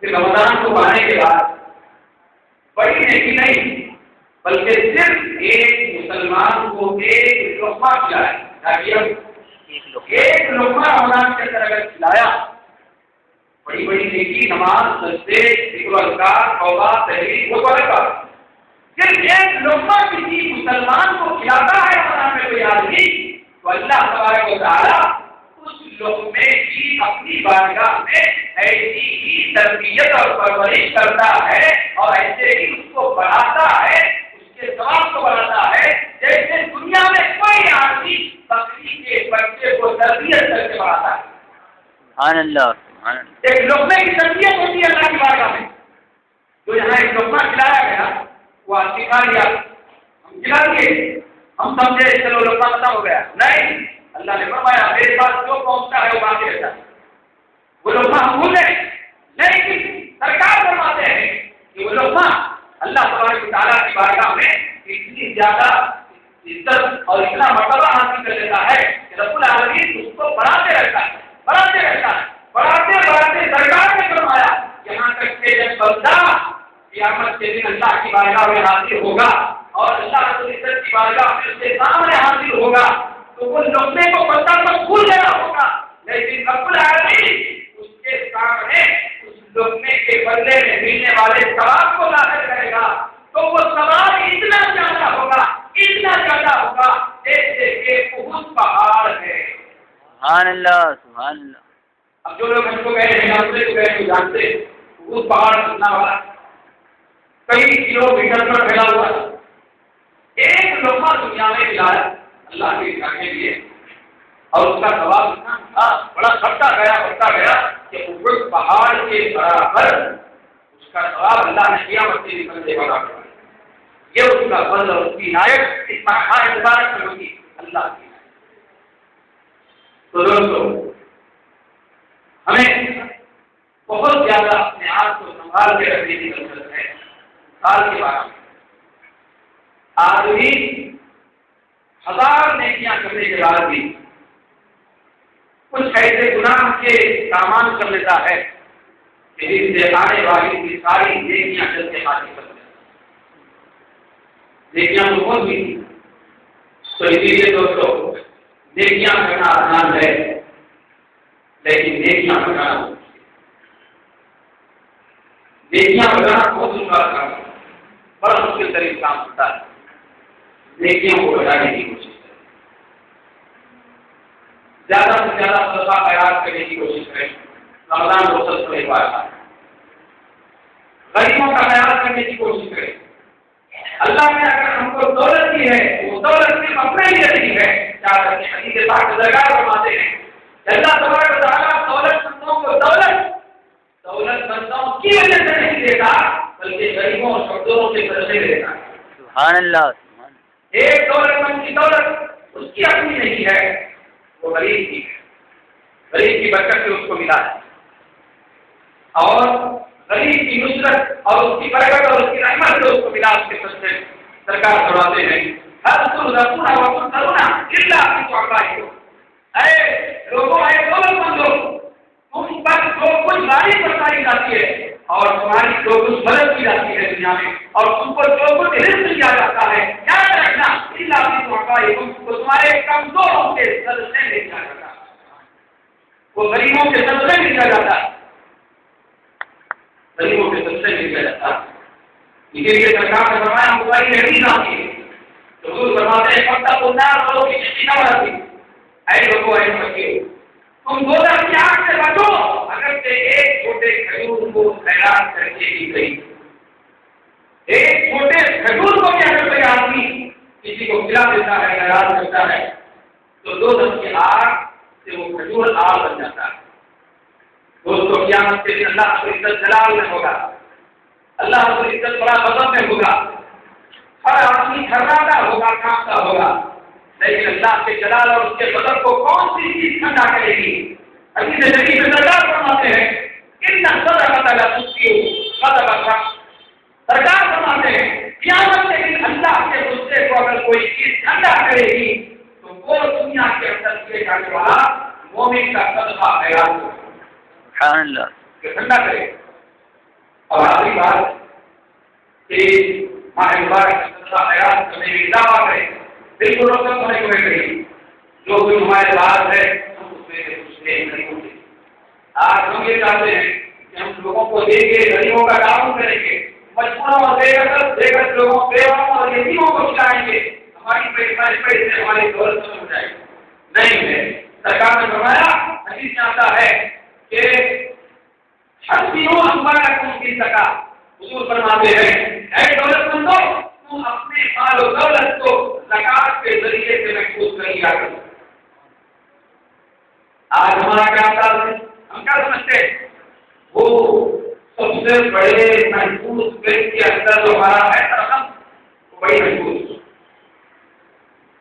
پھر رمضان کو پانے کے بعد بڑی نیکی نہیں بلکہ صرف ایک مسلمان کو ایک لقمہ کھلائے، ایک لقمہ رمضان کے اندر اگر کھلایا، بڑی بڑی نیکی، نماز، سجدے، ذکر و اذکار، توبہ، تحلیل، وہ برکات. صرف ایک لقمہ کسی مسلمان کو کھلاتا ہے رمضان میں کوئی آدمی تو اللہ تبارک و تعالیٰ اس لقمے کی اپنی بارگاہ میں ایسی ہی تربیت اور پرورش کرتا ہے اور ایسے ہی اس کو بڑھاتا ہے، اس کے ثواب کو بڑھاتا ہے جیسے دنیا میں کوئی آدمی بکری کے بچے کو تربیت کر کے بڑھاتا ہے. سبحان اللہ. سبحان اللہ. ایک لقمے کی تربیت ہوتی ہے اللہ کی بارگاہ میں. جو یہاں ایک لقمہ کھلایا گیا وہ آپ سکھا لیا، ہم کھلا دیے، ہم سمجھے چلو لقمہ ختم ہو گیا. نہیں، اللہ نے فرمایا میرے پاس جو پہنچتا ہے وہ باقی رہتا ہے. وہ لقمہ ہم بھول گئے، لیکن سرکار فرماتے ہیں کہ وہ لقمہ اللہ تبارک و تعالیٰ کی بارگاہ میں اتنی زیادہ عزت اور اتنا مرتبہ حاصل کر لیتا ہے کہ رب العالمین اس کو بڑھاتے رہتا ہے، بڑھاتے رہتا ہے، بڑھاتے بڑھاتے سرکار نے فرمایا یہاں تک کہ جب بندہ قیامت کے دن اللہ کی بارگاہ میں حاضر ہوگا اور اللہ رب العزت کی بارگاہ میں اس کے سامنے حاضر ہوگا تو وہ لقمے کو بندہ تو بھول گیا ہوگا، لیکن رب العالمین اس کے سامنے اس لقمے کے بدلے میں ملنے والے ثواب کو ظاہر کرے گا تو وہ ثواب اتنا زیادہ ہوگا، اتنا زیادہ ہوگا جیسے کہ احد پہاڑ ہے۔ سبحان اللہ، سبحان اللہ۔ اب جو لوگ ہم کو گئے ہیں جانتے تو گئے تو جانتے احد پہاڑ کتنا بڑا، کئی کلو میٹر پر پھیلا ہوا، ایک لوہا دنیا میں ملا ہے اللہ کے گھر کے لیے اور اس کا ثواب اتنا بڑا بڑھتا گیا کہ احد پہاڑ کے برابر اس کا ثواب اللہ نے قیامت کے دن بندے والا کر یہ اس کا فضل اور اس کی عنایت اس پہاڑ مبارک میں ہوگی اللہ کی۔ تو دوستو ہمیں بہت زیادہ اپنے آپ کو سنبھال کے رکھنے کی ضرورت ہے۔ سال کے بعد آدمی 1000 نیکیاں کرنے کے بعد بھی کچھ ایسے گناہ کے سامان کر لیتا ہے کہ جس سے آنے والی کی ساری نیکیاں جل کے حاصل کر لیتا ہے۔ نیکیاں تو بہت بھی تو اسی لیے دوستو نیکیاں کرنا آسان ہے لیکن نیکیاں بنانا بہت دشوار کام ہے، بڑا مشکل ترین کام ہوتا ہے۔ نیکیوں کو بڑھانے کی کوشش کریں، زیادہ سے زیادہ صدقہ خیرات کرنے کی کوشش کریں، رمضان روزہ کو ایک بار غریبوں کا خیال کرنے کی کوشش کریں۔ اللہ نے اگر ہم کو دولت دی ہے وہ دولت صرف اپنے لیے نہیں ہے، حدیث پاک میں درگاہ فرماتے ہیں اللہ تبارک و تعالیٰ دولت مندوں کو دولت مندوں کی وجہ سے نہیں دیتا بلکہ غریبوں اور کمزوروں کے وجہ سے دیتا ہے۔ سبحان اللہ، سبحان اللہ۔ ایک دولت مند کی دولت اس کی اپنی نہیں ہے، وہ غریب کی ہے، غریب کی برکت سے اس کو ملا ہے اور غریب کی نصرت اور اس کی برکت اور اس کی رحمت سے اس کو ملا۔ اس کے سب سے سرکار فرماتے ہیں ہر رسولنا وتنصرونا الا بتوعبائكم، اے لوگوں اے دولت مندوں تم پر جو کچھ غالب بتائی جاتی ہے اور تمہاری جو کچھ مدد کی جاتی ہے دنیا میں اور تم کو جو کچھ رزق دیا جاتا ہے یاد رکھنا الا بتوعبائكم تو تمہارے کمزوروں کے صدقے میں دیا جاتا ہے، وہ غریبوں کے صدقے میں دیا جاتا ہے، غریبوں کے صدقے میں دیا جاتا ہے۔ اسی لیے سرکار نے فرمایا بخاری میں حدیث آتی ہے حضور فرماتے ہیں فاتقوا النار ولو بشق تمرة، اے لوگوں اے بچے تم دوزخ کی آگ سے بچو اگر سے ایک چھوٹے کھجور کو خیرات کر کے دی گئی، ایک چھوٹے کھجور کو کیا کرتا ہے آدمی کسی کو کھلا دیتا ہے خیرات کرتا ہے تو دوزخ کی آگ سے وہ کھجور آگ بن جاتا ہے۔ دوستو قیامت کے دن اللہ کو عزت جلال میں ہوگا، اللہ کو عزت بڑا غضب میں ہوگا، ہر آدمی گھبراتا ہوگا، کانپتا ہوگا، لیکن اللہ کے جلال اور اس کے غضب کو کون سی چیز ٹھنڈا کرے گی؟ حدیث شریف میں سرکار فرماتے ہیں ان صدقۃ لتطفئ غضب الشخص، سرکار فرماتے ہیں قیامت کے دن اللہ کے غصے کو اگر کوئی چیز ٹھنڈا کرے گی تو وہ دنیا کے اندر کیے جانے والا مومن کا صدقہ خیرات ہوگا، سبحان اللہ، کہ ٹھنڈا کرے۔ اور آخری بات کہ ماہ مبارک صدقہ خیرات کرنے کی دعویٰ کریں، بالکل روکا ہونے کو کہیں جو کوئی ہمارے پاس ہے ہم اس میں کچھ نہیں ہوتے۔ آج ہم یہ چاہتے ہیں کہ ہم لوگوں کو دے کے غریبوں کا تعاون کریں گے، مجبوروں اور بے گھر لوگوں بیواؤں اور یتیموں کو کھلائیں گے، ہماری پیسے سے ہماری دولت ختم ہو جائے گی، نہیں ہے۔ سرکار نے فرمایا حدیث میں آتا ہے کہ حسنوا اموالکم بالزکاۃ، حضور فرماتے ہیں اے دولت مندو تم اپنے مال و دولت کو زکات کے ذریعے سے محفوظ کر لیا کرو۔ آج ہمارا کیا انداز ہے؟ ہم کیا سمجھتے ہیں وہ سب سے بڑے محفوظ بینک کے اندر جو ہمارا ہے رقم وہ بڑی محفوظ،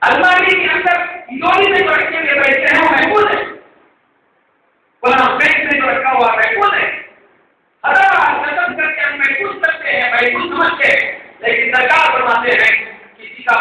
الماری کے اندر تجوری میں جو رکھے ہوئے پیسے ہیں وہ محفوظ ہے، ورنہ بینک میں جو رکھا ہوا محفوظ ہے، ہزار قدم کر کے ہم محفوظ کرتے ہیں، محفوظ سمجھتے ہیں،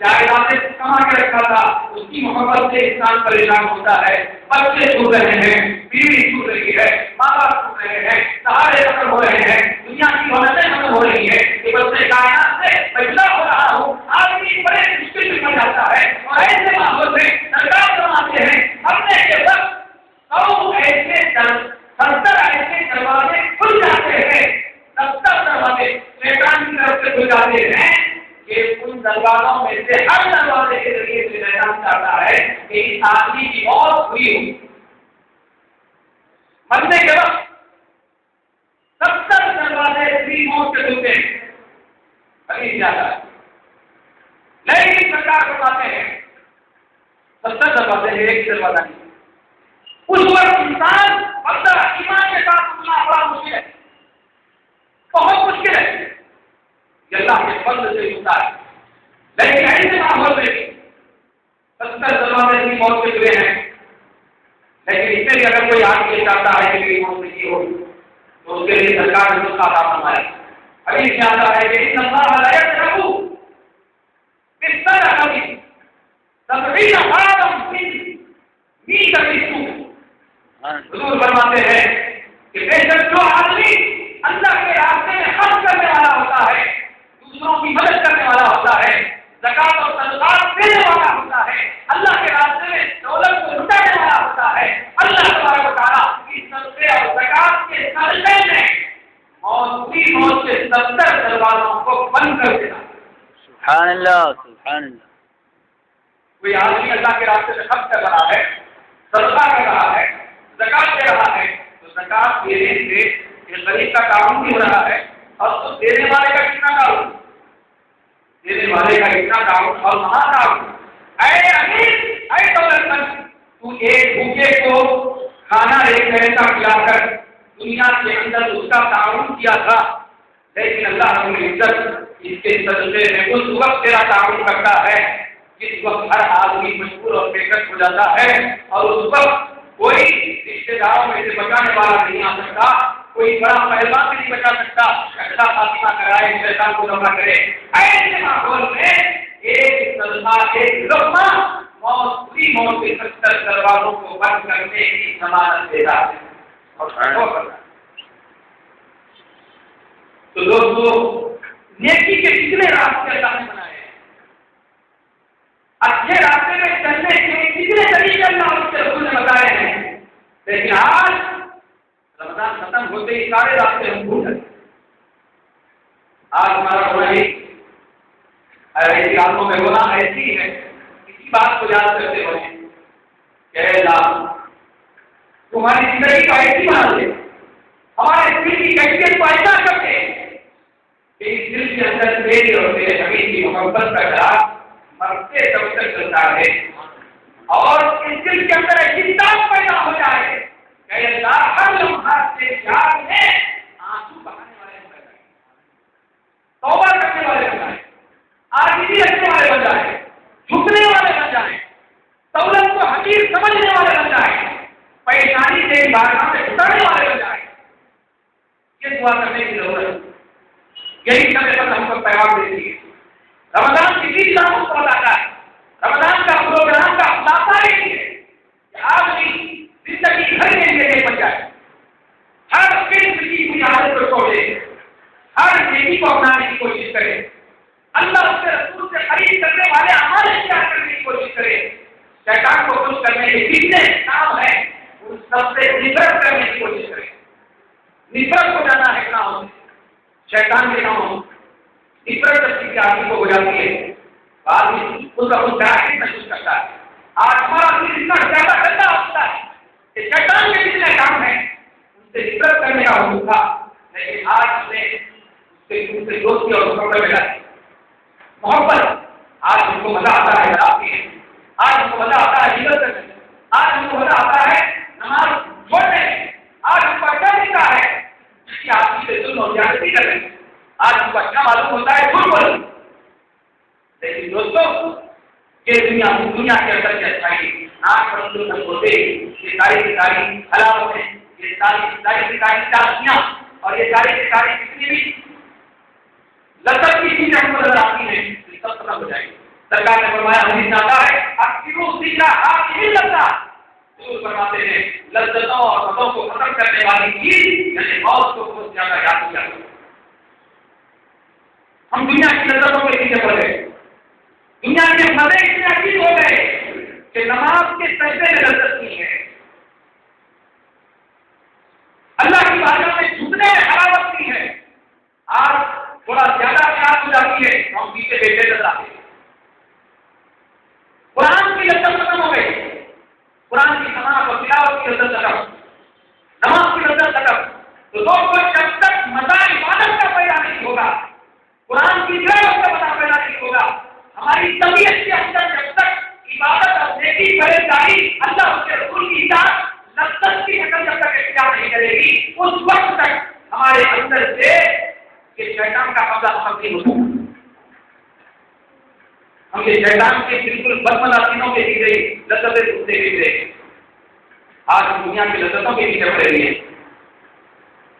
جائیدادیں کما کے رکھا تھا، اس کی محبت سے انسان پریشان ہوتا ہے، بچے چھوٹ رہے ہیں، بیوی چھوٹ رہی ہے، ماں باپ چھوٹ رہے ہیں، سہارے ختم ہو رہے ہیں، دنیا کی رونقیں ختم ہو رہی ہیں، کہ بچے کائنات سے پیدا ہو رہا ہوں، آدمی بڑے مشکل میں پڑ جاتا ہے، اور ایسے ماحول میں سرکار فرماتے ہیں مرنے کے وقت 100 ایسے 70 ایسے دروازے کھل جاتے ہیں، 70 دروازے شیطان کی طرف سے کھل جاتے ہیں کہ ان دروازوں میں سے ہر دروازے کے ذریعے سے شیطان چاہتا ہے کہ اس آدمی کی موت ہوئی ہو۔ مرنے کے وقت 70 دروازے اپنی موت سے کھلتے ہیں، ابھی زیادہ لیکن سرکار فرماتے ہیں 70 دروازے ہیں، ایک دروازہ نہیں۔ اس وقت انسان بندہ ایمان کے ساتھ اٹھنا بڑا مشکل ہے، بہت مشکل ہے، یہ اللہ کے فضل سے ہوتا ہے۔ لیکن ایسے ماحول میں 70 دروازے کی موت کے ہوئے ہیں، لیکن اس میں بھی اگر کوئی آدمی یہ چاہتا ہے کہ میری موت نہیں ہو تو اس کے لیے سرکار نے نسخہ عطا فرمایا۔ ابھی اس میں آتا ہے کہ ان اللہ لا یترکو بالصدقۃ 70 عاما میت الرسول۔ حضور فرماتے ہیں کہ بے شک جو آدمی اللہ کے راستے میں خرچ کرنے والا ہوتا ہے، دوسروں کی مدد کرنے والا ہوتا ہے، زکات اور صدقات دینے والا ہوتا ہے، اللہ کے راستے میں دولت کو لٹانے والا ہوتا ہے، اللہ تبارک و تعالیٰ اس صدقے اور زکات کے صدقے میں موت کے 70 دروازوں کو بند کر دیتا۔ سبحان اللہ سبحان اللہ۔ کوئی آدمی اللہ کے راستے میں خرچ کر رہا ہے، صدقہ کر رہا ہے، زکات دے رہا ہے، تو زکات دینے سے ایک غریب کا تعاون بھی ہو رہا ہے، اور تو دینے والے کا کتنا تعاون، دینے والے کا کتنا تعاون اور مہا تعاون۔ اے امیر، اے دولت مند، تو ایک بھوکے کو کھانا ایک پیسہ کھلا کر دنیا کے اندر اس کا تعاون کیا تھا، لیکن اللہ رب العزت اس کے صدقے میں اس وقت تیرا تعاون کرتا ہے جس وقت ہر آدمی مشغول اور بےکس ہو جاتا ہے، اور اس وقت کوئی رشتے داروں میں سے بچانے والا نہیں آ سکتا، کوئی بڑا پہلوان بھی نہیں بچا سکتا، اچھا فاطمہ کرائے شیطان کو دفع کرے۔ ایسے ماحول میں ایک صدقہ، ایک لقمہ موت کی موت کے 70 دروازوں کو بند کرنے کی ضمانت دیتا ہے اور تو دوستو نیکی کے کتنے راستے اللہ نے بنائے ہیں، اچھے راستے میں چلنے کے کتنے طریقے اللہ اور اس کے رسول نے بتائے ہیں، لیکن آج رمضان ختم ہوتے ہی سارے راستے ہم بھول گئے۔ آج ہمارا وہی ایسی راتوں میں ہونا ایسی ہے، کسی بات کو یاد کرتے ہوئے کہ اے اللہ تمہاری زندگی کو ایسی بنا دے، ہمارے دل کی کیفیت کو ایسا کر دے کہ اس دل کے اندر تیری اور تیرے حبیب کی محبت کا ڈھال مرتے تب تک چلتا ہے، اور اس دل کے اندر ایسی طاقت پیدا ہو جائے کہ اللہ ہر لمحہ سے یاد میں آنسو بہانے والے بن جائے، توبہ کرنے والے بن جائے، عاجزی رکھنے والے بن جائے، جھکنے والے بن جائے، دولت کو حقیر سمجھنے والے بن جائے، پریشانی سے بارگاہ سے اترنے والے بن جائے۔ یہ دعا کرنے کی ضرورت ہے، یہی سب پر ہم کو پیغام دیتی ہے۔ رمضان کی بھی ہم کو بتاتا ہے، رمضان کا پروگرام کا خلاصہ یہی ہے کہ آدمی زندگی بھر کے لیے بن جائے، ہر قسم کی ہوئی عادت کو چھوڑے، ہر نیکی کو اپنانے کی کوشش کرے، اللہ اس کے رسول سے خرید کرنے والے اعمال اختیار کرنے کی کوشش کرے، شیطان کو خوش کرنے کے جتنے کام ہیں ان سب سے نفرت کرنے کی کوشش کرے، نفرت ہو جانا ہے کاموں سے، شیطان کے کاموں نفرت کی آدمی کو ہو جاتی ہے، آدمی خود کا خود ڈراہٹ محسوس کرتا ہے۔ آج ہمارا دل اتنا زیادہ گندا ہوتا ہے کہ شیطان کے جتنے کام ہیں ان سے نفرت کرنے کا حکم تھا، لیکن آج ہم نے اس سے دوستی اور محبت ملا ہے، محبت۔ آج ہم کو مزہ آتا ہے آتی ہے، آج ہم کو مزہ آتا ہے ہجرت کرنے، آج ہم کو مزہ آتا ہے نماز چھوڑنے، آج ہم کو اچھا ملتا ہے کسی آدمی سے ظلم اور زیادتی کرنے، آج ہم کو اچھا معلوم ہوتا ہے جھوٹ بولنے۔ لیکن دوستوں یہ دنیا کے اندر کی اچھائی آج ہم ہوتے یہ ساری کی ساری حلاوتیں، یہ ساری کی ساری چاشنیاں اور یہ ساری کی ساری کتنی بھی لذت کی چیزیں ہم کو نظر آتی ہیں، یہ سب ختم ہو جائیں گی۔ سرکار نے فرمایا حدیث میں آتا ہے اکثروا ذکر حاکم اللذات، حضور فرماتے ہیں لذتوں اور مزوں کو ختم کرنے والی چیز یعنی موت کو بہت زیادہ یاد کیا کرو۔ ہم دنیا کی لذتوں کے پیچھے پڑ گئے، دنیا کے مزے اتنے عجیب ہو گئے کہ نماز کے سجدے میں لذت نہیں ہے، اللہ کی بارگاہ میں جھکنے میں حلاوت نہیں ہے۔ آج تھوڑا زیادہ پیار ہو جاتی ہے ہم پیچھے بیٹھے نظر آتے ہیں۔ قرآن کی لذت ختم ہو گئی، قرآن کی سماعت اور تلاوت کی لذت ختم، نماز کی لذت ختم۔ تو لوگ کو جب تک مزہ عبادت کا پیدا نہیں ہوگا، قرآن کی تلاوت کا مزہ پیدا نہیں ہوگا، ہماری طبیعت کے اندر جب تک عبادت اور نیکی پرہیزگاری اللہ اس کے رسول کی اطاعت لذت کی شکل جب تک اختیار نہیں کرے گی، اس وقت تک ہمارے اندر سے یہ شیطان کا قبضہ ختم نہیں ہوتا۔ ہم یہ شیطان کے بالکل بدمزاجیوں کے پیچھے لذتیں ڈھونڈتے پھرتے ہیں۔ آج دنیا کی لذتوں کے پیچھے پڑ رہی ہے۔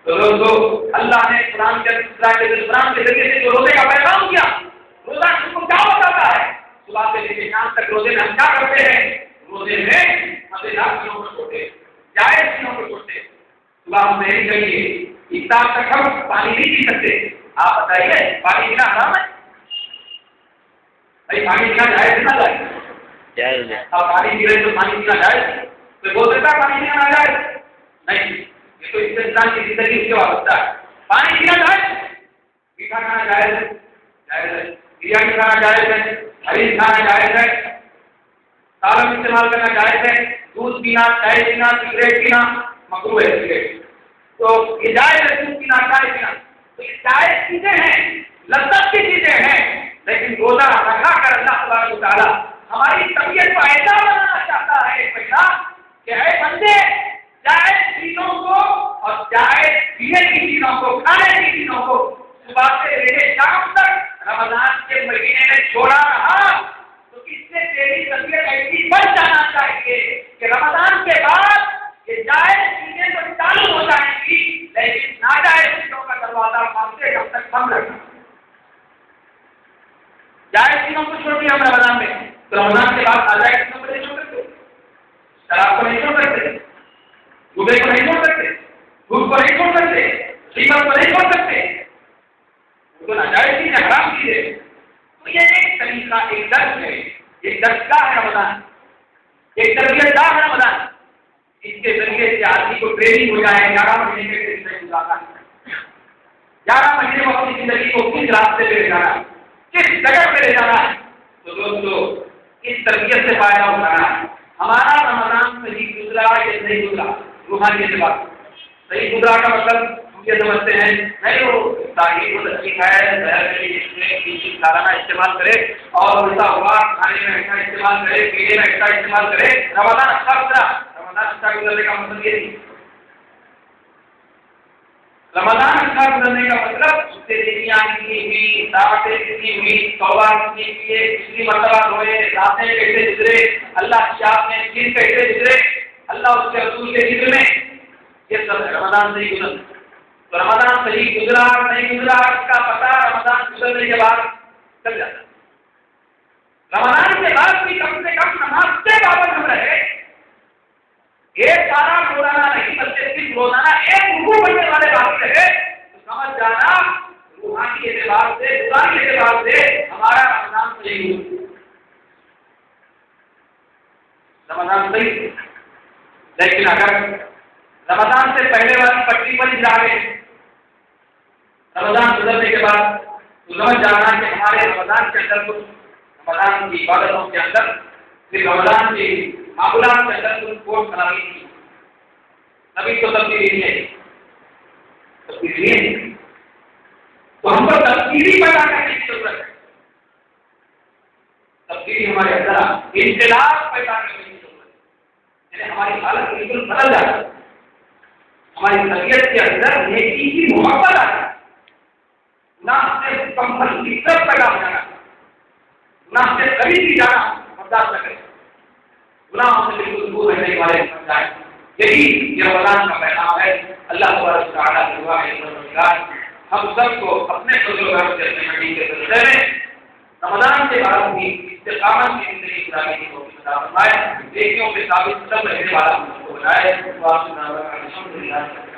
تو دوستو اللہ نے قرآن کے ذریعے سے جو روزے کا پیغام کیا، روزہ شکر کیا ہوتا ہے؟ صبح سے لے کے شام تک روزے میں ہم کیا کرتے ہیں؟ روزے میں مزیدار چیزوں کو چھوڑتے، جائز چیزوں کو چھوڑتے۔ صبح ہم نہیں چاہیے افطار تک ہم پانی نہیں پی سکتے۔ آپ بتائیے پانی پینا حرام ہے؟ بھائی پانی پینا جائز نہ جائز؟ آپ پانی پی رہے تو پانی پینا جائز؟ کوئی بول سکتا ہے پانی پینا جائز؟ نہیں، یہ تو اس انسان کی زندگی اس کے وابستہ ہے۔ پانی پینا جائز، میٹھا کھانا جائز ہے، جائز ہے، بریانی کھانا جائز ہے، حریر کھانا جائز ہے، سالن استعمال کرنا جائز ہے، دودھ پینا، چائے پینا، سگریٹ پینا مکروہ ہے سگریٹ۔ تو یہ جائز ہے، دودھ پینا، چائے پینا، تو یہ جائز چیزیں ہیں، لذت کی چیزیں ہیں، لیکن روزہ رکھا کر اللہ تبارک و تعالیٰ ہماری طبیعت کو ایسا بنانا چاہتا ہے پہلا کہ اے بندے جائز چیزوں کو اور جائز پینے کی چیزوں کو، کھانے کی چیزوں کو صبح سے لے کے شام تک رمضان کے مہینے میں چھوڑا رہا تو اس سے تیری طبیعت ایسی بن جانا چاہیے کہ رمضان کے بعد یہ جائز چیزیں تو چالو ہو جائیں گی، لیکن ناجائز چیزوں کا دروازہ کھولتے جب تک بند رکھنا۔ جائز چیزوں کو چھوڑ دیا ہم رمضان میں، تو رمضان کے بعد ناجائز چیزوں کو نہیں چھوڑ سکتے، شراب کو نہیں چھوڑ سکتے، گبے کو نہیں چھوڑ سکتے، دودھ کو نہیں چھوڑ سکتے، قیمت کو نہیں چھوڑ سکتے، تو ناجائز چیز حرام چیز ہے۔ تو یہ ایک طریقہ، ایک درس ہے، ایک درسگاہ ہے رمضان، ایک تربیت گاہ ہے رمضان، اس کے ذریعے سے آدمی کو ٹریننگ ہو جائے 11 مہینے کے زندگی گزارنا ہے، 11 مہینے کو اپنی زندگی کو کس راستے پہ لے جانا ہے، کس جگہ پہ لے جانا ہے۔ تو دوستو اس تربیت سے فائدہ اٹھانا ہے۔ ہمارا رمضان صحیح گزرا یا نہیں گزرا، روحانی سے بات صحیح گزرا کا مطلب ہم یہ سمجھتے ہیں نہیں وہ تاریخ کو تصدیق ہے سالانہ استعمال کرے اور الٹا ہوا کھانے میں ایسا استعمال کرے، پینے میں ایسا استعمال کرے، رمضان اچھا گزرا۔ رمضان اچھا گزرنے کا مطلب یہ نہیں، رمضان اچھا گزرنے کا مطلب اس سے نیکیاں کتنی ہوئی، دعوتیں کتنی ہوئی، توبہ کتنی کیے، کتنی مرتبہ روئے، راتیں کیسے گزرے، اللہ کی یاد میں دن کیسے گزرے، اللہ اس کے رسول کے ذکر میں، یہ سب رمضان صحیح گزر۔ تو رمضان صحیح گزرا نہیں گزرا اس کا پتہ رمضان گزرنے کے بعد چل جاتا ہے۔ رمضان کے بعد بھی کم سے کم نماز سے پابند ہم رہے، ایک سارا روزانہ نہیں بلکہ صرف روزانہ ایک رکوع پڑھنے والے باقی رہے تو سمجھ جانا روحانی اعتبار سے، روحانی اعتبار سے ہمارا رمضان صحیح ہو، رمضان صحیح۔ لیکن اگر رمضان سے پہلے والی پٹری پر جا گئے، رمضان گزرنے کے بعد تو سمجھ جانا کہ ہمارے رمضان کے اندر کچھ، رمضان کی عبادتوں کے اندر، پھر رمضان کی معمولات کے اندر کچھ کوٹ خرابی تھی، ابھی تو تبدیلی ہے، تبدیلی ہے، تو ہم کو تبدیلی پیدا کرنے کی ضرورت ہے، تبدیلی ہمارے اندر انقلاب پیدا کرنے کی ضرورت ہے، یعنی ہماری حالت بالکل بدل جاتی ہے، ہماری طبیعت کے اندر نیکی کی محبت آتی ہے، نہ سے کمپل کی طرف پیدا ہو جانا، نہ سے قریب بھی جانا برداشت نہ کرے، گناہوں سے بالکل دور رہنے والے بن جائیں۔ یہی یہ رمضان کا پیغام ہے۔ اللہ تبارک و تعالیٰ کی دعا ہے پروردگار ہم سب کو اپنے فضل و کرم سے اپنے نبی کے سلسلے میں رمضان کے بعد بھی استقامت کی زندگی گزارنے کی توفیق عطا فرمائے، نیکیوں پہ ثابت قدم رہنے والا ہم کو بنائے۔ الحمد للہ۔